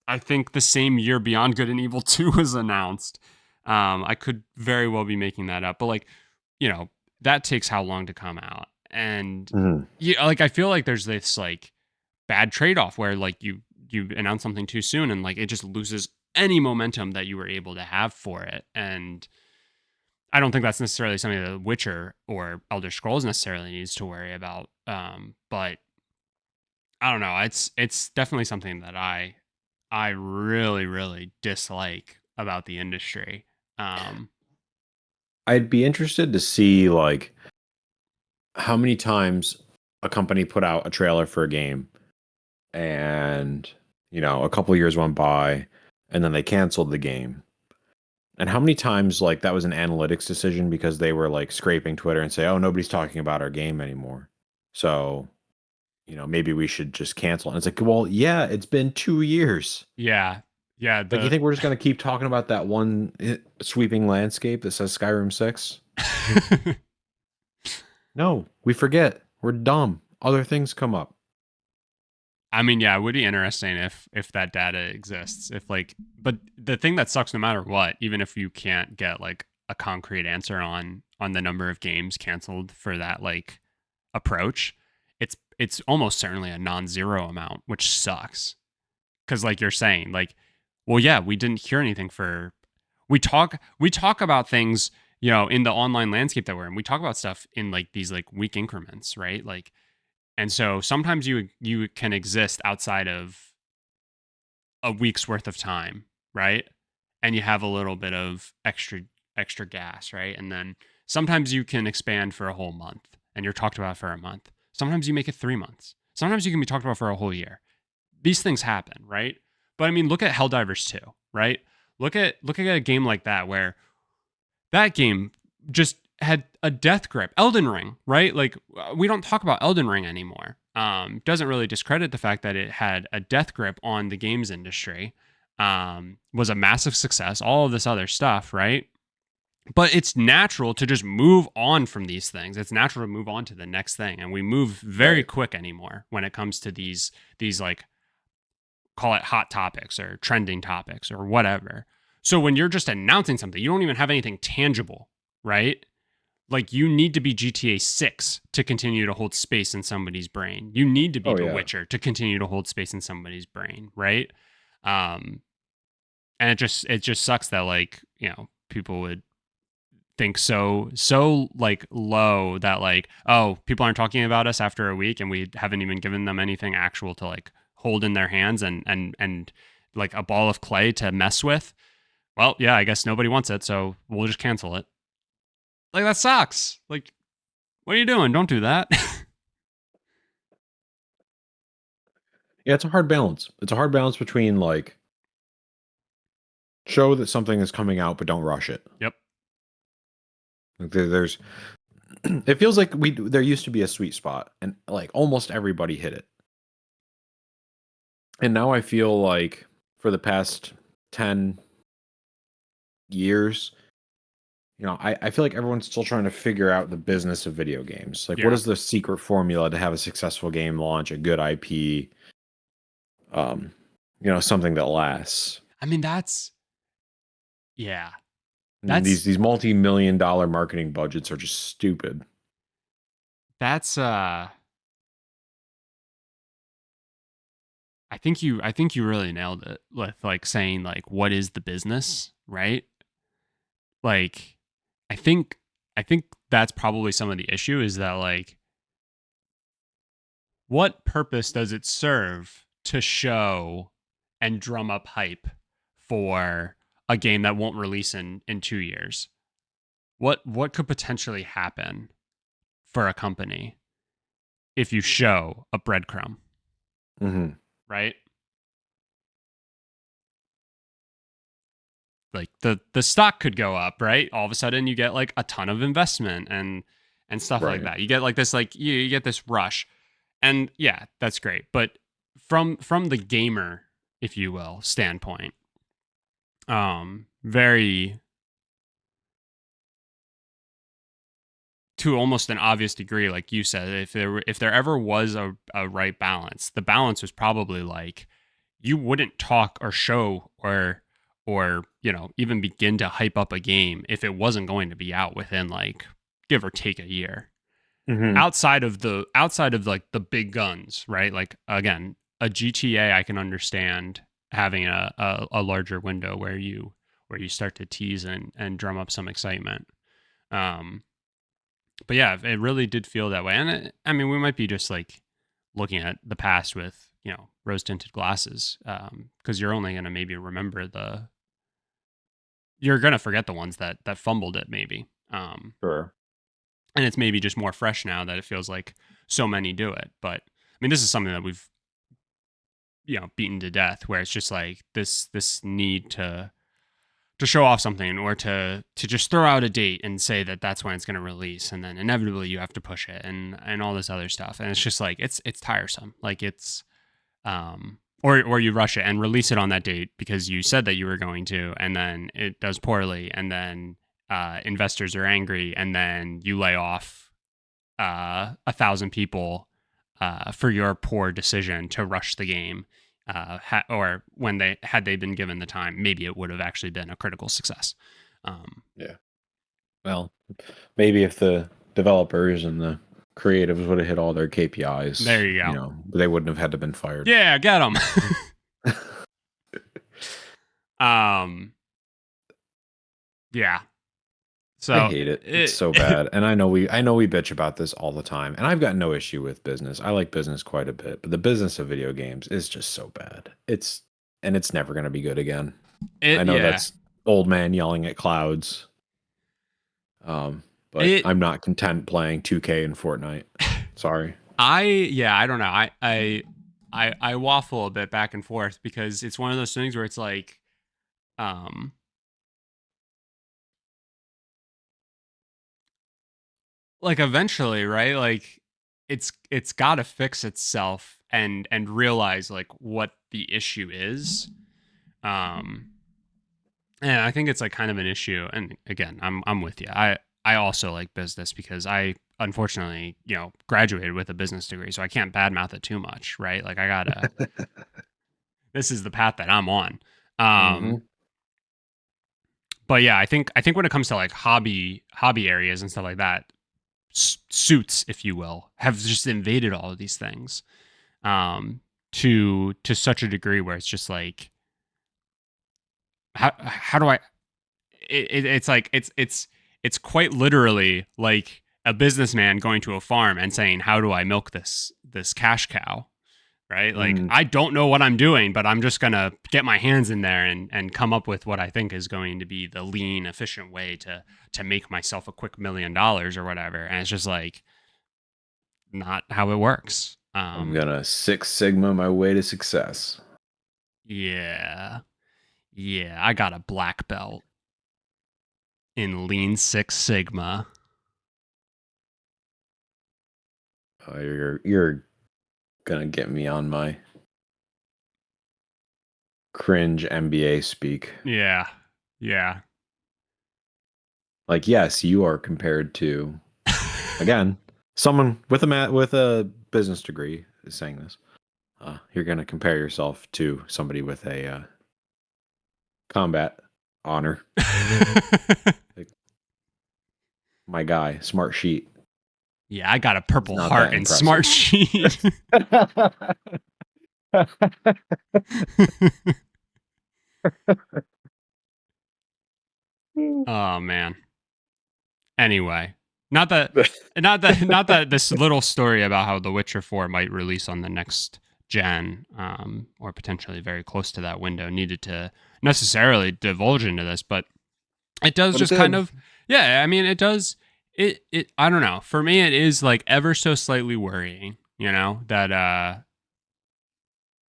[SPEAKER 1] I think, the same year Beyond Good and Evil 2 was announced. I could very well be making that up, but like, that takes how long to come out. And like I feel like there's this like bad trade-off where like you announce something too soon and like it just loses any momentum that you were able to have for it. And I don't think that's necessarily something that Witcher or Elder Scrolls necessarily needs to worry about. But I don't know. It's definitely something that I really, really dislike about the industry.
[SPEAKER 2] I'd be interested to see like how many times a company put out a trailer for a game and a couple years went by and then they canceled the game. And how many times like that was an analytics decision because they were like scraping Twitter and say, "Oh, nobody's talking about our game anymore." So, maybe we should just cancel. And it's like, "Well, yeah, it's been 2 years."
[SPEAKER 1] Yeah. Yeah.
[SPEAKER 2] Like, you think we're just going to keep talking about that one sweeping landscape that says Skyrim 6? No, we forget. We're dumb. Other things come up.
[SPEAKER 1] I mean, yeah, it would be interesting if that data exists. If like, but the thing that sucks, no matter what, even if you can't get like a concrete answer on the number of games canceled for that like approach, it's almost certainly a non-zero amount, which sucks. Because like you're saying, like, well, yeah, we didn't hear anything for. We talk about things, in the online landscape that we're in. We talk about stuff in like these like week increments, right? Like, and so sometimes you can exist outside of a week's worth of time, right? And you have a little bit of extra gas, right? And then sometimes you can expand for a whole month and you're talked about for a month. Sometimes you make it 3 months. Sometimes you can be talked about for a whole year. These things happen, right? But I mean, look at Helldivers 2, right? Look at a game like that where that game just had a death grip. Elden Ring, right? Like we don't talk about Elden Ring anymore. Doesn't really discredit the fact that it had a death grip on the games industry. Was a massive success. All of this other stuff, right? But it's natural to just move on from these things. It's natural to move on to the next thing, and we move very quick anymore when it comes to these like, call it hot topics or trending topics or whatever. So when you're just announcing something, you don't even have anything tangible, right? Like you need to be GTA 6 to continue to hold space in somebody's brain. You need to be The Witcher to continue to hold space in somebody's brain, right? And it just sucks that, like, you know, people would think so like low that, like, oh, people aren't talking about us after a week and we haven't even given them anything actual to like hold in their hands and like a ball of clay to mess with. Well, yeah, I guess nobody wants it, so we'll just cancel it. Like, that sucks. Like, what are you doing? Don't do that.
[SPEAKER 2] Yeah, it's a hard balance. It's a hard balance between like show that something is coming out, but don't rush it.
[SPEAKER 1] Yep.
[SPEAKER 2] Like there's, it feels like there used to be a sweet spot, and like almost everybody hit it. And now I feel like for the past 10 years, you know, I feel like everyone's still trying to figure out the business of video games. Like, what is the secret formula to have a successful game launch, a good IP, you know, something that lasts?
[SPEAKER 1] I mean, that's
[SPEAKER 2] these multi-million-dollar marketing budgets are just stupid.
[SPEAKER 1] That's I think you really nailed it with like saying like, what is the business, right? Like, I think that's probably some of the issue, is that like, what purpose does it serve to show and drum up hype for a game that won't release in 2 years? What could potentially happen for a company if you show a breadcrumb?
[SPEAKER 2] Mm-hmm.
[SPEAKER 1] Right? Like the stock could go up, right? All of a sudden you get like a ton of investment and stuff like that. You get like this, like you get this rush. And yeah, that's great. But from the gamer, if you will, standpoint, very, to almost an obvious degree, like you said, if there ever was a right balance, the balance was probably like, you wouldn't talk or show or you know, even begin to hype up a game if it wasn't going to be out within like, give or take, a year.
[SPEAKER 2] Mm-hmm.
[SPEAKER 1] Outside of like the big guns, right? Like, again, a GTA, I can understand having a larger window where you start to tease and drum up some excitement. But yeah, it really did feel that way. And I mean, we might be just like looking at the past with, you know, rose tinted glasses, because you're only going to maybe remember you're going to forget the ones that fumbled it, maybe.
[SPEAKER 2] Sure.
[SPEAKER 1] And it's maybe just more fresh now that it feels like so many do it. But I mean, this is something that we've, you know, beaten to death, where it's just like this need to show off something, or to just throw out a date and say that that's when it's going to release, and then inevitably you have to push it and all this other stuff. And it's just like, it's tiresome. Like, it's or you rush it and release it on that date because you said that you were going to, and then it does poorly, and then investors are angry, and then you lay off 1,000 people for your poor decision to rush the game. Or when they been given the time, maybe it would have actually been a critical success.
[SPEAKER 2] Yeah. Well, maybe if the developers and the creatives would have hit all their KPIs,
[SPEAKER 1] there you go.
[SPEAKER 2] You know, they wouldn't have had to been fired.
[SPEAKER 1] Yeah, get them. Yeah. So
[SPEAKER 2] I hate it. It's so bad. And I know we bitch about this all the time. And I've got no issue with business. I like business quite a bit, but the business of video games is just so bad. It's and it's never going to be good again. I
[SPEAKER 1] It
[SPEAKER 2] know
[SPEAKER 1] yeah.
[SPEAKER 2] that's old man yelling at clouds. But
[SPEAKER 1] It
[SPEAKER 2] I'm not content playing 2K and Fortnite. Sorry.
[SPEAKER 1] I don't know. I waffle a bit back and forth because it's one of those things where it's um like eventually, right? Like it's got to fix itself and realize like what the issue is. Um and I think it's like kind of an issue. And again, I'm with you. I also like business because I unfortunately, graduated with a business degree, so I can't badmouth it too much, right? Like I gotta this is the path that I'm on.
[SPEAKER 2] Hmm.
[SPEAKER 1] But yeah, I think when it comes to like hobby areas and stuff like that, suits, if you will, have just invaded all of these things to such a degree where it's just like how do I it's like it's quite literally like a businessman going to a farm and saying, how do I milk this cash cow, right? Like,
[SPEAKER 2] Mm,
[SPEAKER 1] I don't know what I'm doing, but I'm just gonna get my hands in there and come up with what I think is going to be the lean, efficient way to make myself a quick $1 million or whatever. And it's just like not how it works.
[SPEAKER 2] I'm gonna Six Sigma my way to success.
[SPEAKER 1] Yeah, yeah, I got a black belt in Lean Six Sigma.
[SPEAKER 2] You're gonna get me on my cringe MBA speak.
[SPEAKER 1] Yeah, yeah.
[SPEAKER 2] Like, yes, you are compared to, again, someone with a business degree is saying this. You're gonna compare yourself to somebody with a combat honor. Like, my guy, smart sheet.
[SPEAKER 1] Yeah, I got a
[SPEAKER 2] It's
[SPEAKER 1] purple
[SPEAKER 2] not
[SPEAKER 1] heart
[SPEAKER 2] that
[SPEAKER 1] in Smart
[SPEAKER 2] impressive.
[SPEAKER 1] Sheet. Oh man. Anyway, not that this little story about how The Witcher 4 might release on the next gen, or potentially very close to that window, needed to necessarily divulge into this, but it does
[SPEAKER 2] But it
[SPEAKER 1] just kind
[SPEAKER 2] did.
[SPEAKER 1] of, yeah. I mean, it does. It. I don't know. For me, it is like ever so slightly worrying.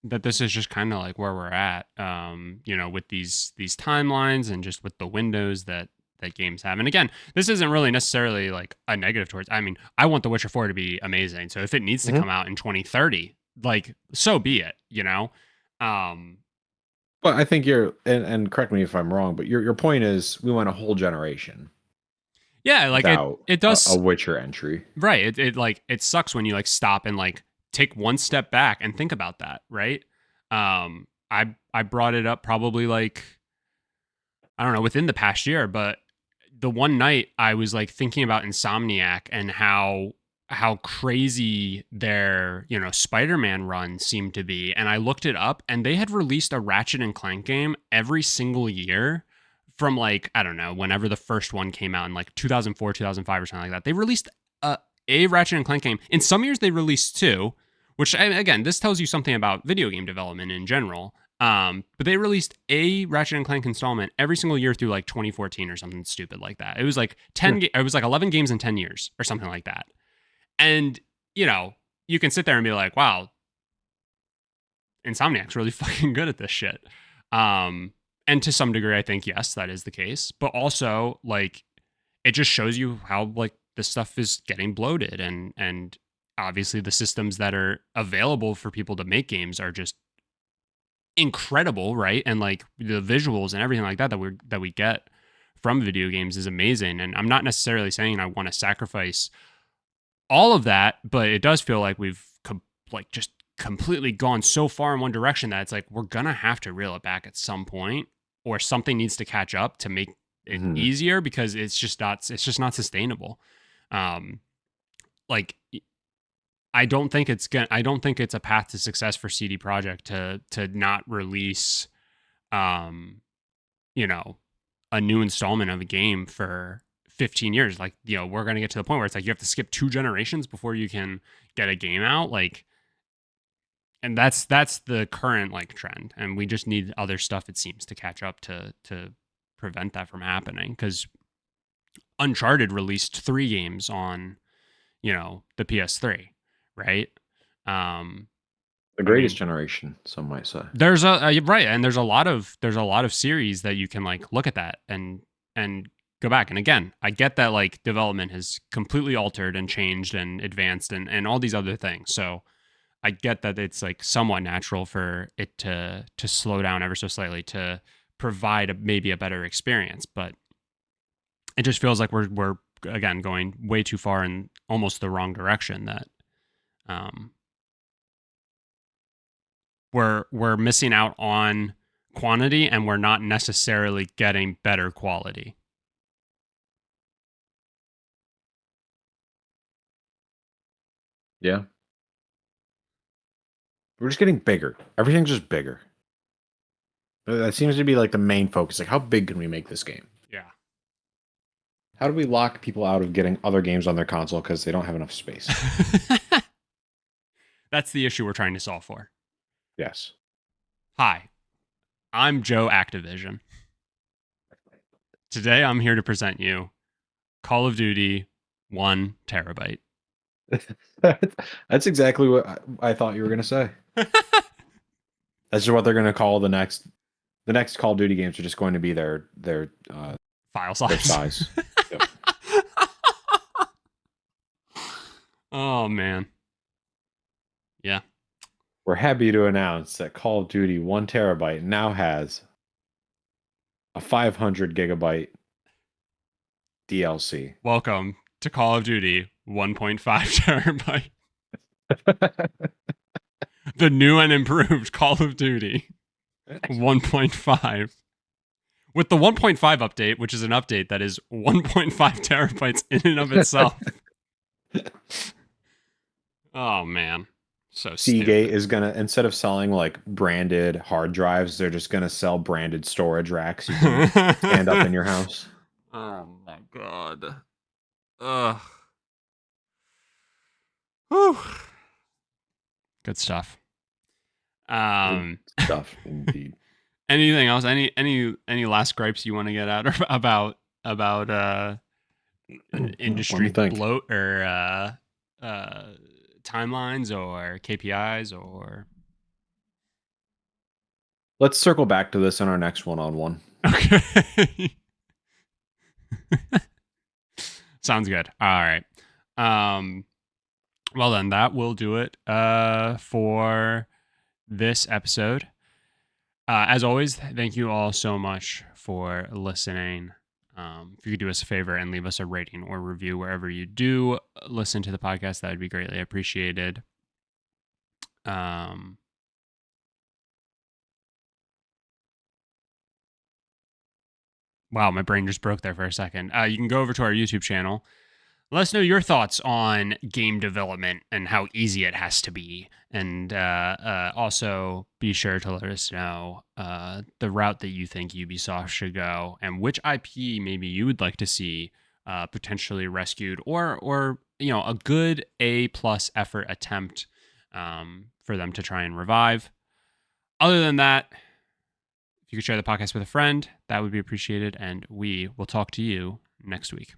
[SPEAKER 1] That this is just kind of like where we're at, with these timelines and just with the windows that games have. And again, this isn't really necessarily like a negative towards. I mean, I want The Witcher 4 to be amazing. So if it needs to
[SPEAKER 2] Mhm.
[SPEAKER 1] come out in 2030, like so be it. Um,
[SPEAKER 2] But I think and correct me if I'm wrong, but your point is we went a whole generation
[SPEAKER 1] yeah, like it
[SPEAKER 2] without
[SPEAKER 1] it
[SPEAKER 2] a
[SPEAKER 1] does
[SPEAKER 2] Witcher entry.
[SPEAKER 1] right. It like it sucks when you like stop and like take one step back and think about that, right? I brought it up probably like I don't know, within the past year, but the one night I was like thinking about Insomniac and how crazy their, Spider-Man run seemed to be. And I looked it up and they had released a Ratchet and Clank game every single year from like, I don't know, whenever the first one came out in like 2004, 2005 or something like that. They released a Ratchet and Clank game. In some years they released two, which again, this tells you something about video game development in general. But they released a Ratchet and Clank installment every single year through like 2014 or something stupid like that. It was like
[SPEAKER 2] Hmm.
[SPEAKER 1] it was like 11 games in 10 years or something like that. And, you can sit there and be like, wow, Insomniac's really fucking good at this shit. And to some degree, I think, yes, that is the case. But also, like, it just shows you how, like, this stuff is getting bloated. And obviously, the systems that are available for people to make games are just incredible, right? And like the visuals and everything like that we get from video games is amazing. And I'm not necessarily saying I want to sacrifice all of that, but it does feel like we've like just completely gone so far in one direction that it's like we're gonna have to reel it back at some point, or something needs to catch up to make it
[SPEAKER 2] Mhm.
[SPEAKER 1] easier because it's just not sustainable. Um, like I don't think it's a path to success for CD Projekt to not release um, you know, a new installment of a game for 15 years. Like, we're going to get to the point where it's like you have to skip two generations before you can get a game out. Like, and that's the current like trend, and we just need other stuff, it seems, to catch up to prevent that from happening, because Uncharted released 3 games on, the PS3, right?
[SPEAKER 2] The
[SPEAKER 1] I
[SPEAKER 2] greatest
[SPEAKER 1] mean,
[SPEAKER 2] generation, some might say.
[SPEAKER 1] there's a right, and there's a lot of series that you can like look at that and go back. And again, I get that like development has completely altered and changed and advanced and all these other things. So I get that it's like somewhat natural for it to slow down ever so slightly to provide maybe a better experience, but it just feels like we're again going way too far in almost the wrong direction, that um we're missing out on quantity, and we're not necessarily getting better quality.
[SPEAKER 2] Yeah. We're just getting bigger. Everything's just bigger. That seems to be like the main focus. Like, how big can we make this game?
[SPEAKER 1] Yeah.
[SPEAKER 2] How do we lock people out of getting other games on their console because they don't have enough space?
[SPEAKER 1] That's the issue we're trying to solve for.
[SPEAKER 2] Yes.
[SPEAKER 1] Hi, I'm Joe Activision. Today I'm here to present you Call of Duty 1 terabyte.
[SPEAKER 2] That's exactly what I thought you were going to say. That's just what they're going to call the next Call of Duty games are just going to be their
[SPEAKER 1] File size.
[SPEAKER 2] their size. Yep.
[SPEAKER 1] Oh man. Yeah.
[SPEAKER 2] We're happy to announce that Call of Duty 1 terabyte now has a 500 gigabyte DLC.
[SPEAKER 1] Welcome to Call of Duty 1.5 terabyte. The new and improved Call of Duty 1.5. With the 1.5 update, which is an update that is 1.5 terabytes in and of itself. Oh man. So
[SPEAKER 2] Seagate
[SPEAKER 1] stupid.
[SPEAKER 2] is gonna, instead of selling like branded hard drives, they're just gonna sell branded storage racks you can stand up in your house.
[SPEAKER 1] Oh my god. Ugh. Whew. Good stuff.
[SPEAKER 2] Good stuff indeed.
[SPEAKER 1] Anything else? Any last gripes you want to get out about
[SPEAKER 2] Let
[SPEAKER 1] industry
[SPEAKER 2] me think.
[SPEAKER 1] bloat or timelines or KPIs or?
[SPEAKER 2] Let's circle back to this in our next one-on-one.
[SPEAKER 1] Okay. Sounds good. All right. Well then, that will do it for this episode. As always, thank you all so much for listening. If you could do us a favor and leave us a rating or review wherever you do listen to the podcast, that would be greatly appreciated. Wow, my brain just broke there for a second. You can go over to our YouTube channel. Let us know your thoughts on game development and how easy it has to be. And also be sure to let us know the route that you think Ubisoft should go and which IP maybe you would like to see potentially rescued or a good A+ effort attempt for them to try and revive. Other than that, if you could share the podcast with a friend, that would be appreciated. And we will talk to you next week.